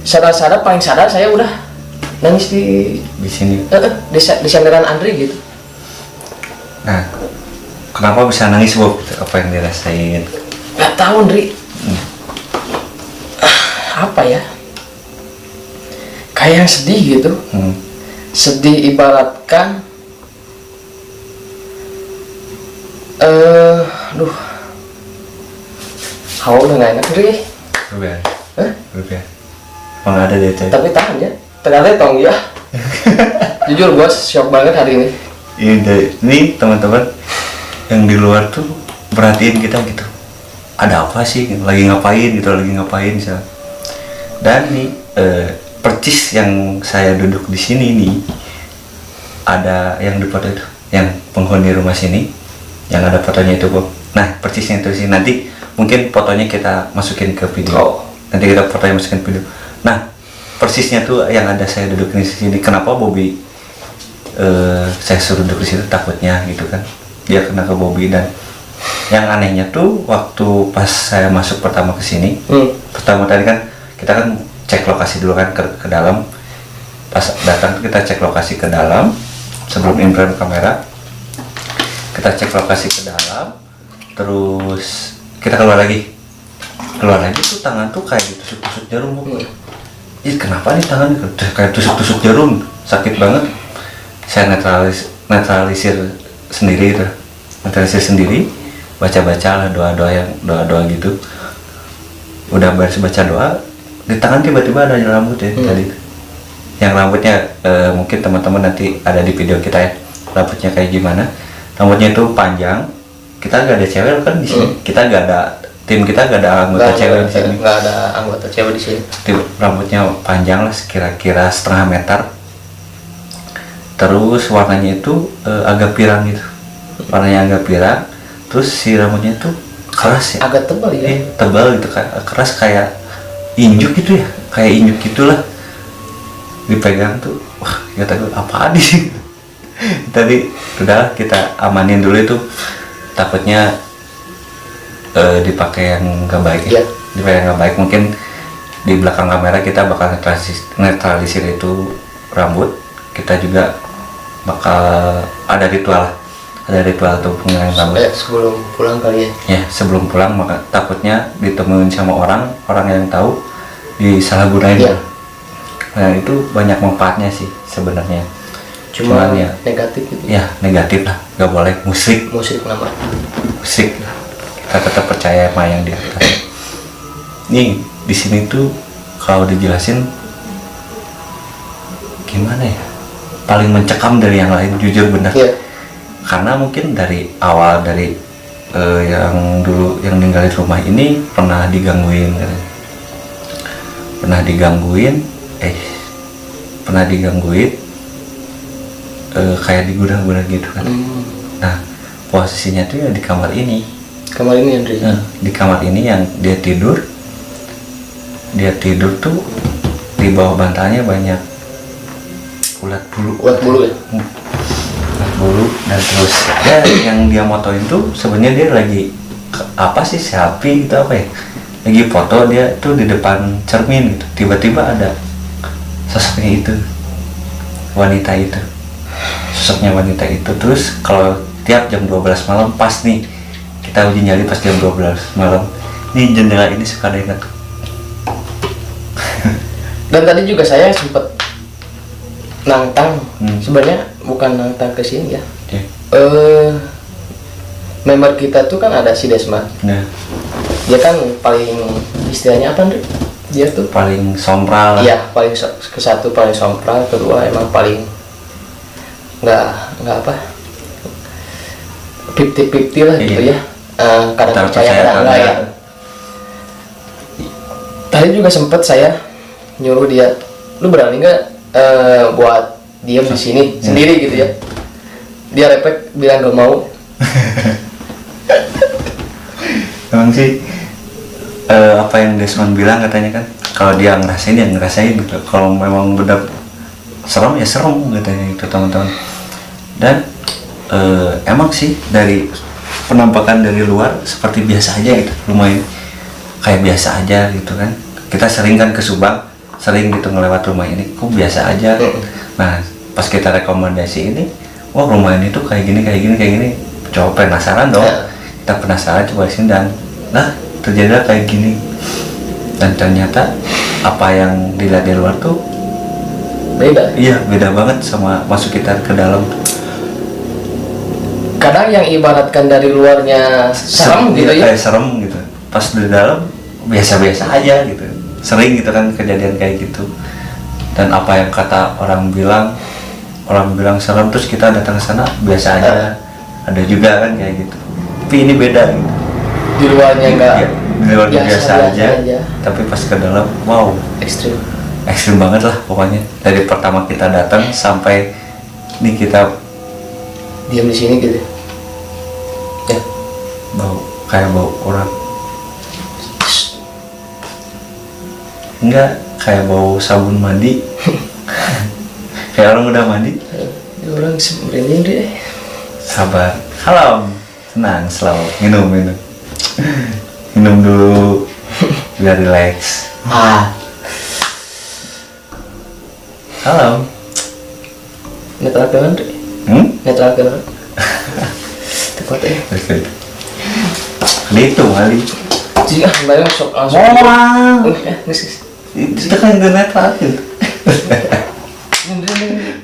sadar-sadar, paling sadar saya udah nangis di sini. Di sandaran Andri gitu. Nah, kenapa bisa nangis, Bob? Apa yang dirasain? Gak tahu, Andri. Apa ya, kayak yang sedih gitu. Sedih ibaratkan hawa udah gak enak, Andri. Udah. Emang ada deh, Coy. Tapi tahan ya, ternyata tong ya. Jujur gue shock banget hari ini. Ini teman-teman yang di luar tuh perhatiin kita gitu, ada apa sih, lagi ngapain misalnya. Dan nih percis yang saya duduk di sini nih, ada yang di foto itu, yang penghuni rumah sini, yang ada fotonya itu, Bob. Nah, percisnya itu sih, nanti mungkin fotonya kita masukin ke video. Nanti kita fotonya masukin ke video. Nah, persisnya tuh yang ada saya duduk di sini. Kenapa Bobby saya suruh duduk di situ? Takutnya gitu kan, dia kena ke Bobby. Dan yang anehnya tuh waktu pas saya masuk pertama ke sini, pertama tadi kan kita kan cek lokasi dulu kan ke dalam. Pas datang kita cek lokasi ke dalam sebelum imprint kamera. Kita cek lokasi ke dalam, terus kita keluar lagi tuh tangan tuh kayak ditusuk-tusuk jarum. Ih, kenapa nih tangan kayak tusuk-tusuk jarum, sakit banget. Saya netralisir sendiri, baca-baca lah doa gitu. Udah beres baca doa, di tangan tiba-tiba ada rambut ya tadi. Yang rambutnya mungkin teman-teman nanti ada di video kita ya, rambutnya kayak gimana. Rambutnya itu panjang. Kita gak ada cewek kan di sini. Tim kita gak ada anggota cewek di sini. Gak ada anggota cewek di sini. Rambutnya panjang lah, kira-kira setengah meter. Terus warnanya itu agak pirang gitu. Warnanya agak pirang. Terus si rambutnya itu keras ya. Agak tebal ya. Tebal gitu, keras kayak injuk gitu ya. Kayak injuk gitulah. Dipegang tuh, wah, kata gue apaan sih? Tadi udah kita amanin dulu itu, takutnya dipakai yang nggak baik ya. Dipakai yang nggak baik, mungkin di belakang kamera kita bakal netralisir itu rambut. Kita juga bakal ada ritual tuh penggilingan rambut. Sebelum pulang kali ya. Ya, sebelum pulang, maka takutnya ditemuin sama orang yang tahu, disalahgunain. Ya. Nah, itu banyak manfaatnya sih sebenarnya. Cuman ya negatif gitu. Ya, negatif lah, nggak boleh. Musik nama. Musik, kita tetap percaya sama yang di atas. Nih, di sini tuh kalau dijelasin gimana ya, paling mencekam dari yang lain, jujur benar. Yeah. Karena mungkin dari awal, dari yang dulu yang ninggalin rumah ini pernah digangguin kayak di gudang-gudang gitu kan. Nah, posisinya tuh ya di kamar ini Andri. Di kamar ini yang dia tidur tuh di bawah bantalnya banyak ulat bulu ya. Ulat bulu. Dan terus ya yang dia motoin tuh sebenarnya dia lagi apa sih, selfie gitu, apa ya, lagi foto dia tuh di depan cermin gitu. Tiba-tiba ada sosoknya itu, sosoknya wanita itu. Terus kalau tiap jam 12 malam, pas nih kita uji nyali pas jam 12 malam, nih jendela ini suka ada yang ketuk. Dan tadi juga saya sempet nantang, sebenarnya bukan nantang ke sini ya. Member kita tuh kan ada si Desma. Nah, dia kan paling, istilahnya apa Andri? Dia tuh paling sompral. Iya, paling kesatu paling sompral, kedua emang paling nggak apa, 50-50 lah gitu ya. Kadang percaya kadang enggak ya. Tadi juga sempet saya nyuruh dia, lu berani nggak buat diam di sini sendiri gitu ya. Dia repek bilang gak mau. Emang sih apa yang Desmond bilang katanya kan, kalau dia ngerasain ya ngerasain gitu, kalau memang benar serem ya serem katanya itu teman-teman. Dan emang sih dari penampakan dari luar seperti biasa aja gitu, lumayan kayak biasa aja gitu kan. Kita sering kan ke Subang, sering gitu ngelewat rumah ini, kok biasa aja. Nah pas kita rekomendasi ini, wah rumah ini tuh kayak gini, coba penasaran dong. Kita penasaran coba sini, dan nah terjadilah kayak gini. Dan ternyata apa yang dilihat di luar tuh Beda. iya, beda banget sama masuk kita ke dalam. Kadang yang ibaratkan dari luarnya serem gitu ya. Kayak serem gitu, pas di dalam biasa-biasa aja gitu. Sering gitu kan kejadian kayak gitu. Dan apa yang kata orang bilang serem, terus kita datang ke sana biasa aja. Ada juga kan kayak gitu. Tapi ini beda gitu. Di luarnya enggak. Iya, di luar biasa aja. Tapi pas ke dalam, wow, ekstrim banget lah pokoknya. Dari pertama kita datang sampai nih kita Diam di sini gitu. Ya. bau orang. Enggak, kayak bau sabun mandi. Kayak orang udah mandi. Ya orang merinding deh. Sabar, kalem, tenang, selalu minum dulu biar relax. Kalem. Netral kan? Netral kan? Tepat ya. Oke. Itu kali. Jika kemarin sok langsung. Nis. Itu kan gak netral gitu.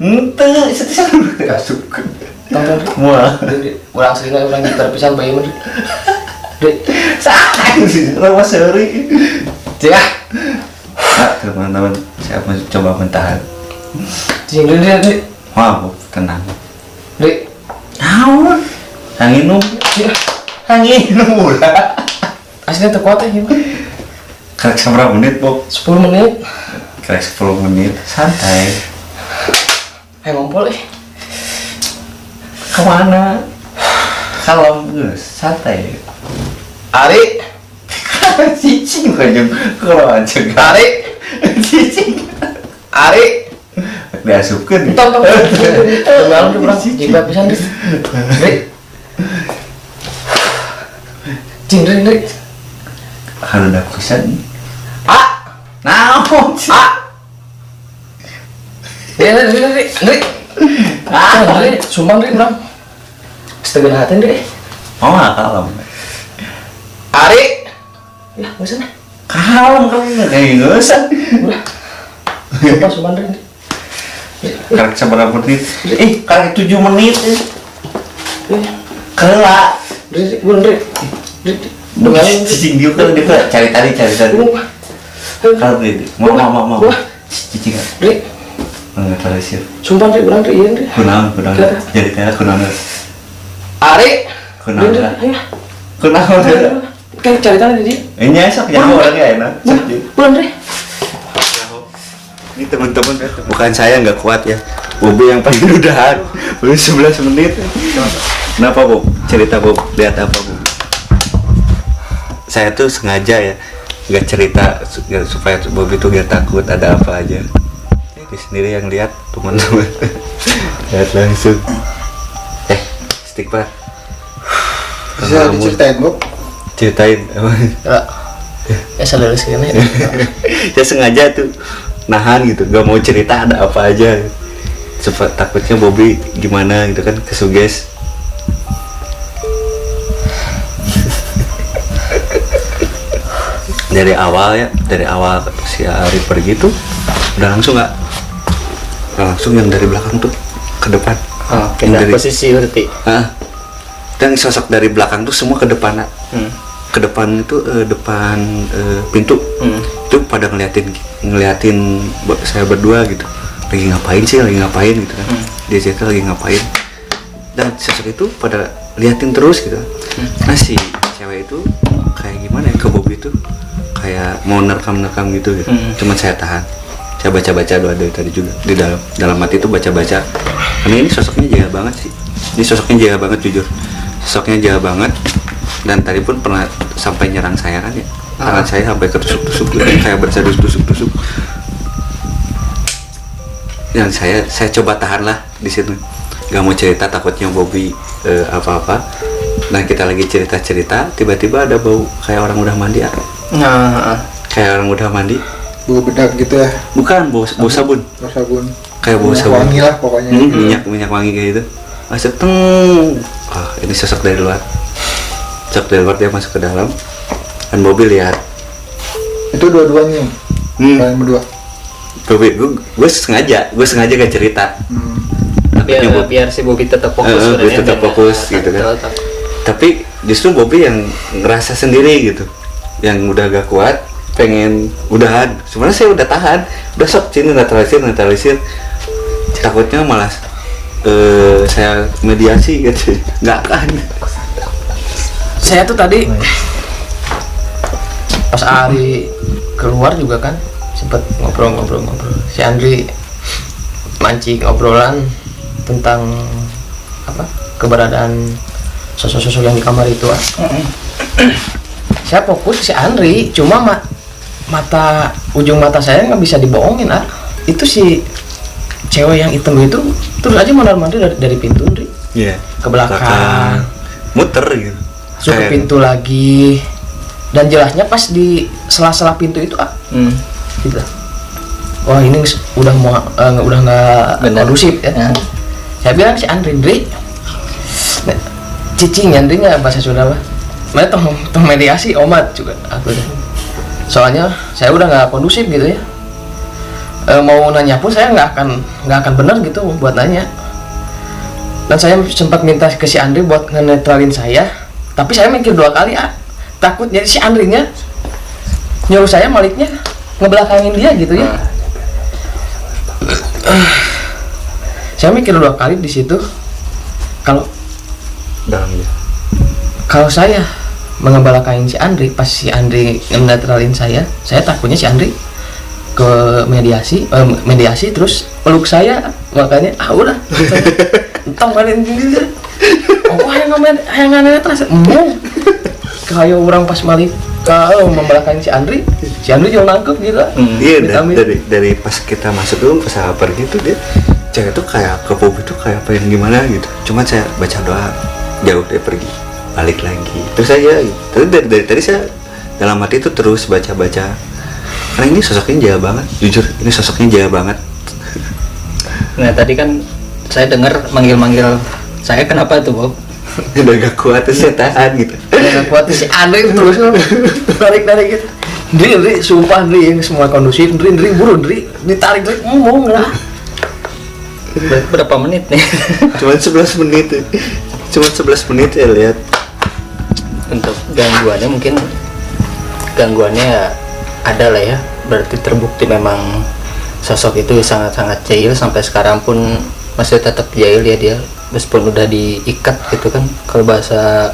Ente, itu gak suka. Tonton. Wah. Orang sering orang gitar pisan bayi mah. Dek. Sayang sih, lama seri. Cek. Nah, teman-teman, saya mau coba mentahan. Cing dek. Wow, tenang. Dek. Naon? Hanginum. Hanginum ulah. Aslinya terkuat ya. Karek seberapa menit, Bob? 10 menit. Karek 10 menit, santai. Ngompol Kemana? Kalau santai. Ari. Cicing aja, kalau aja. Ari. Cicing. Ari. Diasupkan. Tonton. Malam tuh orang jika pisan deh. Dek. Cing dek. Harus ada pisan. Naon? Dek. Sumbang dek, Bang. Setengah hati dek. Oh, kalem. Ari. Ya, nggak usah. Kalem kayak nggak usah. Sumpah sumbang dek. Karek seberapa menit? Karek 7 menit. Kelak. Dek, bulan dek. Dek. Cicing dia kan dia cari tadi. Kalau beli, mau. Cicing. Dek. Enggak tahu sih. Sumpah dek, bulan dek, iya dek. Kunang. Jadi tanya kunang. Ari. Kunang. Ayo. Kunang. Kayak cari tanah di dia. Ini esok nyawa orangnya enak. Bulan dek. Ini teman-teman, bukan saya nggak kuat ya. Bobo yang paling udahan, baru 11 menit. Kenapa, Bob? Cerita, Bob. Lihat apa, Bob? Saya tuh sengaja ya nggak cerita supaya Bob itu gak takut ada apa aja. Ini sendiri yang lihat, teman-teman. Lihat langsung. Stick pak. Bisa diceritain, Bob? Ceritain. Ya salah sekali. Saya sengaja tuh nahan gitu, gak mau cerita ada apa aja. Cepat takutnya Bobby gimana gitu kan, kesuges. Dari awal si Ari pergi tuh udah langsung langsung yang dari belakang tuh ke depan. Pindah posisi berarti. Dan sosok dari belakang tuh semua ke depan. Ke depan itu depan pintu. Itu pada ngeliatin saya berdua gitu. Lagi ngapain gitu kan. Dia cerita lagi ngapain. Dan sosok itu pada liatin terus gitu. Nah si cewek itu kayak gimana ya, ke Bobby itu kayak mau nerekam gitu. Cuman saya tahan. Saya baca doa dari tadi juga di dalam hati itu baca. Karena ini sosoknya jaga banget sih. Ini sosoknya jaga banget jujur. Sosoknya jaga banget. Dan tadi pun pernah sampai nyerang saya kan ya. tangan saya sampai ketusuk-tusuk gitu, kayak berasa tusuk-tusuk. Yang saya coba tahan lah di situ, nggak mau cerita takutnya Bobby apa-apa. Nah kita lagi cerita-cerita, tiba-tiba ada bau kayak orang udah mandi. Nah, Kayak orang udah mandi. Bau bedak gitu ya. Bukan, bau sabun. Bau sabun. Kayak bau sabun. Wangi lah pokoknya. Minyak wangi kayak gitu. Masuk ini sosok dari luar. Sosok dari luar, dia masuk ke dalam. Dan Bobby lihat. Itu dua-duanya. Kalian berdua. Bobby, gue sengaja gak cerita. biar si Bobby tetap fokus. Gue tetap fokus gitu kan. Tapi justru Bobby yang ngerasa sendiri gitu, yang udah gak kuat, pengen udahan. Sebenarnya saya udah tahan, udah sok sini netralisir. Takutnya malah saya mediasi gitu, nggak kan. Saya tuh tadi pas Ari keluar juga kan sempet ngobrol. Si Andri mancing obrolan tentang apa keberadaan sosok-sosok yang di kamar itu. Saya fokus si Andri, cuma ujung mata saya nggak bisa dibohongin. Itu si cewek yang hitam itu terus aja mondar-mandir dari pintu, Andri. Iya. Ke belakang, muter gitu. masuk ke pintu lagi, dan jelasnya pas di sela-sela pintu itu gitu. Wah ini udah nggak kondusif ya. Saya bilang si Andri, cicing Andri nggak bahasa Sunda lah. Mana tong mediasi omat juga aku deh. Soalnya saya udah nggak kondusif gitu ya. Mau nanya pun saya nggak akan benar gitu buat nanya. Dan saya sempat minta ke si Andri buat ngenetralin saya, tapi saya mikir 2 kali takut jadi si Andrinya nyuruh saya maliknya ngebelakangin dia gitu ya. Saya mikir 2 kali di situ. Kalau saya mengebelakangin si Andri, pas si Andri ngenetralin saya takutnya si Andri ke mediasi terus peluk saya, makanya udah entong kalian gitu. yang aneh terus kayak orang pas malik kalau membelakangin si Andri juga nangkep gitu. Iya, dari pas kita masuk dulu pas saya pergi tuh dia cewek tuh kayak ke Bobby tuh kayak pengen gimana gitu. Cuma saya baca doa, jauh dia pergi, balik lagi. Terus saya gitu. Dari tadi saya dalam hati itu terus baca. Karena ini sosoknya jaya banget, jujur ini sosoknya jaya banget. Nah tadi kan saya dengar manggil saya, kenapa tuh Bob? Udah gak kuat tuh saya tahan gitu. Udah gak kuat si Andri terus tarik gitu. Dri, sumpah Dri, yang semua kondusif, Dri buru ditarik ngomong lah. Berapa menit nih? Cuman 11 menit ya lihat. Untuk gangguannya ada lah ya, berarti terbukti memang sosok itu sangat-sangat jahil, sampai sekarang pun masih tetap jahil ya dia, meskipun udah diikat gitu kan. Kalau bahasa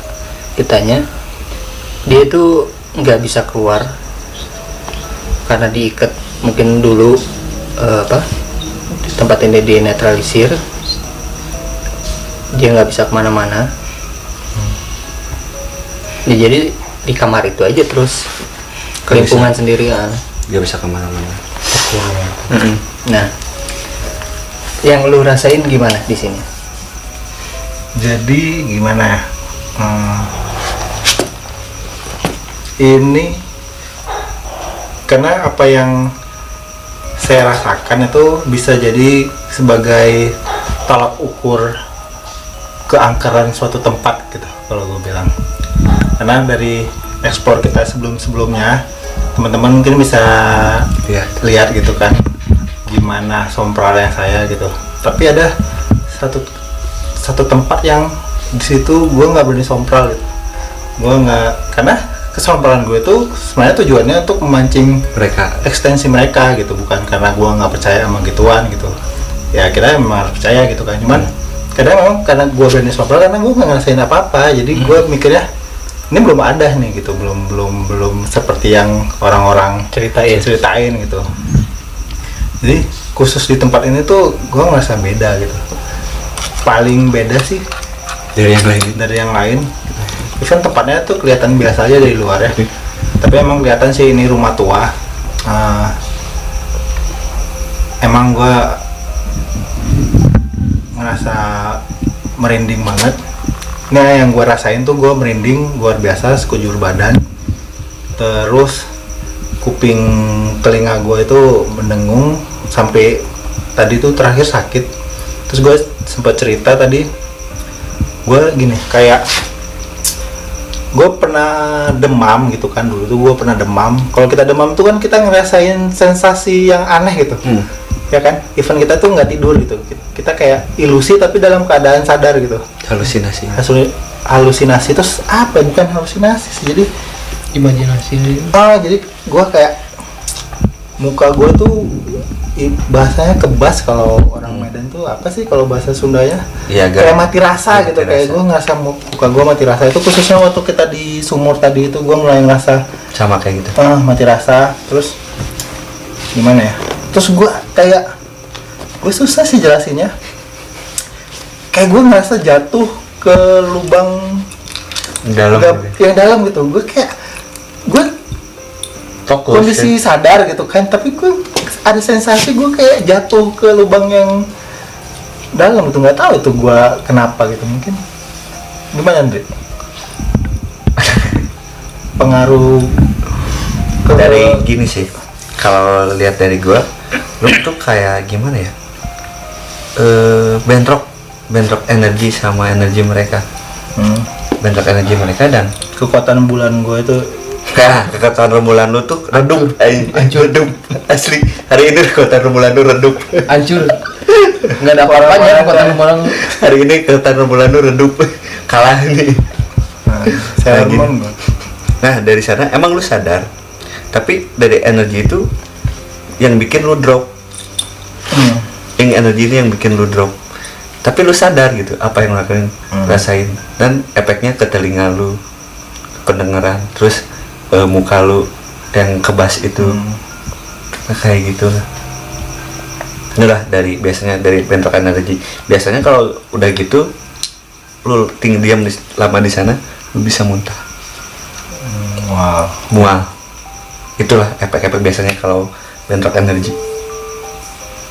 kitanya, dia itu nggak bisa keluar karena diikat. Mungkin dulu tempat ini dinetralisir, dia nggak bisa kemana-mana. Ya, jadi di kamar itu aja terus kelimpungan sendirian, nggak bisa kemana-mana. Nah, yang lu rasain gimana di sini? Jadi gimana? Ini karena apa yang saya rasakan itu bisa jadi sebagai tolak ukur keangkeran suatu tempat gitu kalau gue bilang. Karena dari ekspor kita sebelumnya teman-teman mungkin bisa lihat gitu kan gimana sompralnya saya gitu. Tapi ada satu tempat yang di situ gue nggak berani sompral gitu. Gue nggak, karena kesompralan gue itu sebenarnya tujuannya untuk memancing ekstensi mereka gitu, bukan karena gue nggak percaya sama gituan gitu. Ya kita memang harus percaya gitu kan, cuman kadang memang karena gue berani sompral karena gue nggak ngerasain apa-apa, jadi gue mikirnya ini belum ada nih gitu, belum seperti yang orang-orang ceritain gitu. Jadi khusus di tempat ini tuh gue ngerasa beda gitu, paling beda sih dari yang lain. Even tempatnya tuh kelihatan biasa aja dari luar ya, Tapi emang kelihatan sih ini rumah tua. Emang gue ngerasa merinding banget. Nah yang gue rasain tuh gue merinding luar biasa sekujur badan. Terus kuping telinga gue itu mendengung sampai tadi tuh terakhir sakit. Terus gue sempat cerita tadi, gue gini kayak gue pernah demam gitu kan, dulu tuh gue pernah demam. Kalau kita demam tuh kan kita ngerasain sensasi yang aneh gitu, ya kan? Even kita tuh nggak tidur gitu, kita kayak ilusi tapi dalam keadaan sadar gitu. Halusinasi. Halusinasi terus apa? Bukan halusinasi sih, jadi Imajinasi. jadi gue kayak muka gue tuh bahasanya kebas, kalau orang Medan tuh apa sih kalau bahasa Sundanya? Iya, kayak mati rasa ya, gitu, mati kayak rasa. gue ngerasa muka gue mati rasa. Itu khususnya waktu kita di sumur tadi itu gue mulai ngerasa Sama kayak gitu. mati rasa. Terus gimana ya? Terus gue kayak gue susah sih jelasinnya. Kayak gue ngerasa jatuh ke lubang Dalam yang dalam gitu. Gue kayak gue fokus. kondisi sadar gitu kan, tapi gue ada sensasi gue kayak jatuh ke lubang yang dalam gitu. Nggak tahu itu gue kenapa gitu. Mungkin gimana Andre? Pengaruh Dari gini sih, kalau lihat dari gua, lu tuh kayak gimana ya? Bentrok energi sama energi mereka. Bentrok energi mereka dan kekuatan bulan gue itu kekuatan rembulan lu tuh redup, redup asli. Hari ini kekuatan rembulan lu redup. Hancur. Nggak ada apa-apanya kekuatan orang. Hari ini kekuatan rembulan lu redup. Kalah nih. saya Lagi. emang Nah dari sana emang lu sadar, tapi dari energi itu yang bikin lu drop. Yang energi ini yang bikin lu drop. Tapi lu sadar gitu apa yang lu lakuin, rasain, dan efeknya ke telinga lu, pendengaran, terus muka lu yang kebas itu. Nah, kayak gitu lah. Inilah biasanya dari bentrok energi. Biasanya kalau udah gitu lu tinggal diam lama di sana, lu bisa muntah. Mual. Itulah efek-efek biasanya kalau bentrok energi.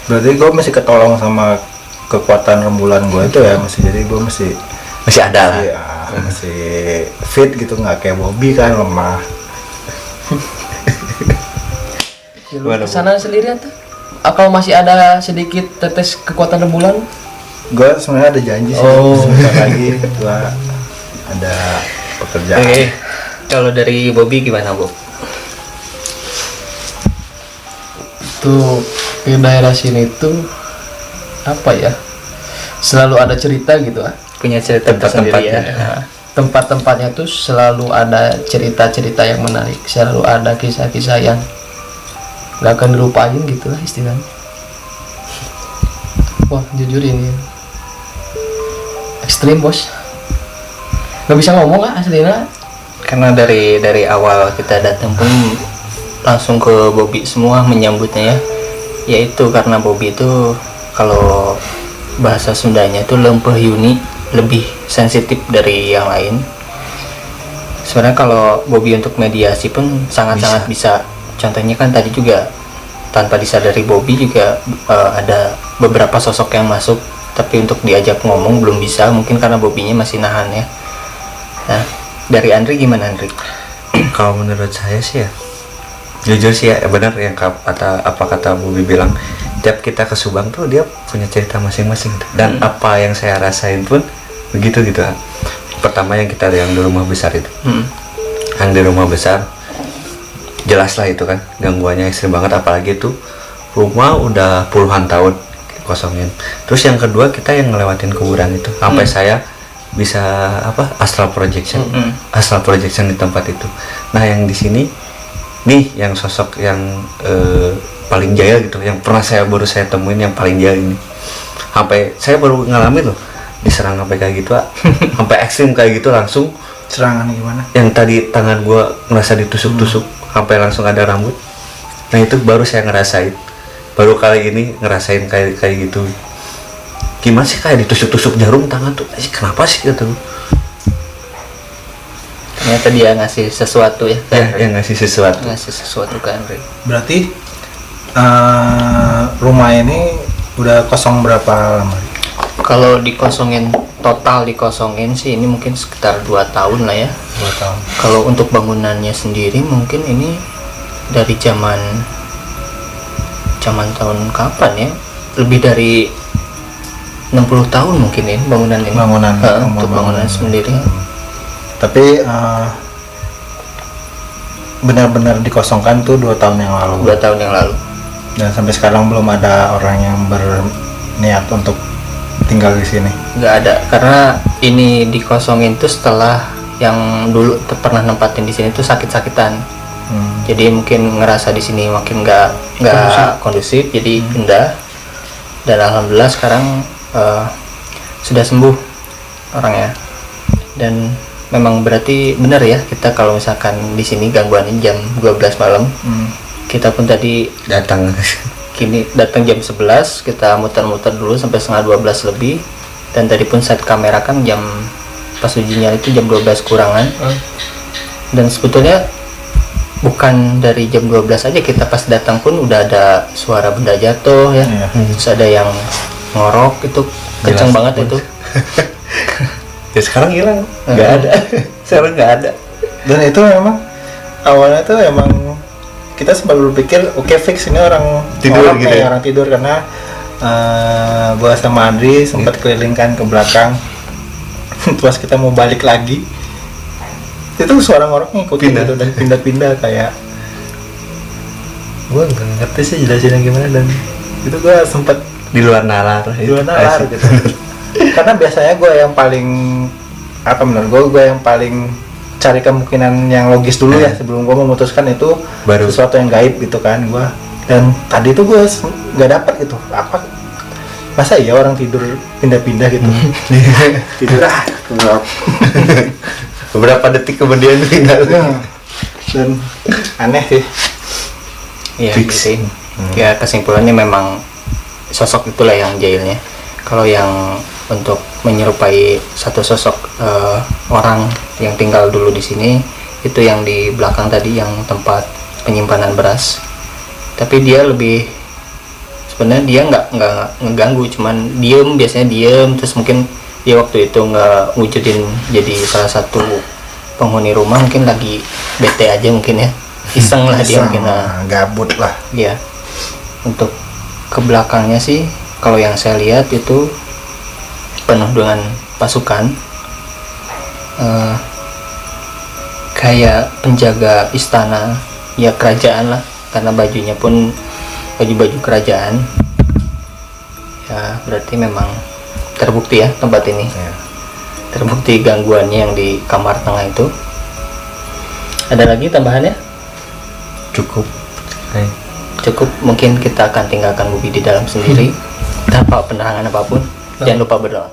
berarti gue masih ketolong sama kekuatan rembulan gue itu ya, masih, jadi gue masih ada lah. masih fit gitu, nggak kayak Bobby kan lemah. Kesana sendirian tuh. Kalau masih ada sedikit tetes kekuatan rembulan, Gue sebenarnya ada janji sih, sebentar lagi gue ada pekerjaan. Kalau dari Bobby gimana, Bob? Tuh di daerah sini tuh apa ya, selalu ada cerita gitu ah. Punya cerita tersendiri ya. Nah, tempat-tempatnya tuh selalu ada cerita-cerita yang menarik, selalu ada kisah-kisah yang gak akan dilupain gitu lah istilahnya. Wah jujur ini ekstrim bos, nggak bisa ngomong ah aslinya. Karena dari awal kita datang pun langsung ke Bobby semua menyambutnya ya. Yaitu karena Bobby itu kalau bahasa Sundanya itu lempeh Yuni, lebih sensitif dari yang lain. Sebenarnya kalau Bobby untuk mediasi pun sangat-sangat bisa. Contohnya kan tadi juga tanpa disadari Bobby juga ada beberapa sosok yang masuk, tapi untuk diajak ngomong belum bisa, mungkin karena Bobby-nya masih nahan ya. Nah, dari Andri gimana Andri? Kalau menurut saya sih ya, jujur sih ya, benar yang kata Bobby bilang, tiap kita ke Subang tuh dia punya cerita masing-masing gitu. Dan apa yang saya rasain pun begitu gitu. Pertama yang kita yang di rumah besar itu, yang di rumah besar jelas lah itu kan gangguannya ekstrim banget, apalagi itu rumah udah puluhan tahun kosongin. Terus yang kedua kita yang ngelewatin kuburan itu sampai saya bisa astral projection di tempat itu. Nah yang di sini nih yang sosok yang paling jahil gitu, yang pernah baru saya temuin yang paling jahil ini, sampai saya baru ngalamin loh diserang sampai kayak gitu sampai ekstrim kayak gitu, langsung Serangan gimana? yang tadi tangan gua ngerasa ditusuk-tusuk sampai langsung ada rambut. Nah itu baru saya ngerasain, baru kali ini ngerasain kayak gitu. Gimana sih kayak ditusuk-tusuk jarum tangan tuh, kenapa sih gitu. Ternyata dia ngasih sesuatu ya. Yang ngasih sesuatu. Ngasih sesuatu ke Andre. Berarti rumah ini udah kosong berapa lama? Kalau dikosongin, total dikosongin sih ini mungkin sekitar 2 tahun lah ya. 2 tahun. Kalau untuk bangunannya sendiri mungkin ini dari zaman tahun kapan ya? Lebih dari 60 tahun mungkin ini bangunan ini. Untuk bangunan sendiri. Tapi benar-benar dikosongkan tuh 2 tahun yang lalu. 2 tahun yang lalu. Dan sampai sekarang belum ada orang yang berniat untuk tinggal di sini. Nggak ada, karena ini dikosongin tuh setelah yang dulu pernah nempatin di sini tuh sakit-sakitan. Jadi mungkin ngerasa di sini makin nggak kondusif, jadi pindah. Dan alhamdulillah sekarang sudah sembuh orangnya. Dan memang berarti benar ya, kita kalau misalkan di sini gangguannya jam 12 malam, kita pun tadi datang jam 11, kita muter-muter dulu sampai setengah 12 lebih. Dan tadi pun set kamera kan jam pas uji nyali itu jam 12 kurangan. Dan sebetulnya bukan dari jam 12 aja, kita pas datang pun udah ada suara benda jatuh ya. Terus ada yang ngorok, itu kenceng banget itu. Ya sekarang hilang, nggak ada. Sekarang nggak ada. Dan itu memang awalnya tuh emang kita sempat berpikir oke, fix ini orang Tidur gitu ya? orang tidur, karena gua sama Andri sempat kelilingkan ke belakang. Terus kita mau balik lagi, itu suara ngoroknya ngikutin gitu dan pindah-pindah kayak gua nggak ngerti sih jelasin gimana. Dan itu gua sempat Di luar nalar gitu. Karena biasanya gue yang paling gue yang paling cari kemungkinan yang logis dulu ya sebelum gue memutuskan itu Baru. sesuatu yang gaib gitu kan gue. Dan tadi tuh gue nggak dapat gitu, apa masa iya orang tidur pindah-pindah gitu. Tidur beberapa detik kemudian tinggal. Dan aneh sih. Iya sih. Ya kesimpulannya memang sosok itulah yang jahilnya. Kalau yang untuk menyerupai satu sosok orang yang tinggal dulu di sini, itu yang di belakang tadi, yang tempat penyimpanan beras. Tapi dia lebih, sebenarnya dia nggak ngeganggu, cuman diem, biasanya diem. Terus mungkin dia waktu itu nggak wujudin jadi salah satu penghuni rumah, mungkin lagi bete aja mungkin ya, iseng lah dia mungkin. Gabut lah. Iya. Untuk ke belakangnya sih, kalau yang saya lihat itu penuh dengan pasukan, kayak penjaga istana ya, kerajaan lah, karena bajunya pun baju-baju kerajaan ya. Berarti memang terbukti ya tempat ini terbukti gangguannya yang di kamar tengah itu. Ada lagi tambahannya? Cukup. Cukup, mungkin kita akan tinggalkan Bubi di dalam sendiri tanpa penerangan apapun. Jangan lupa berdoa.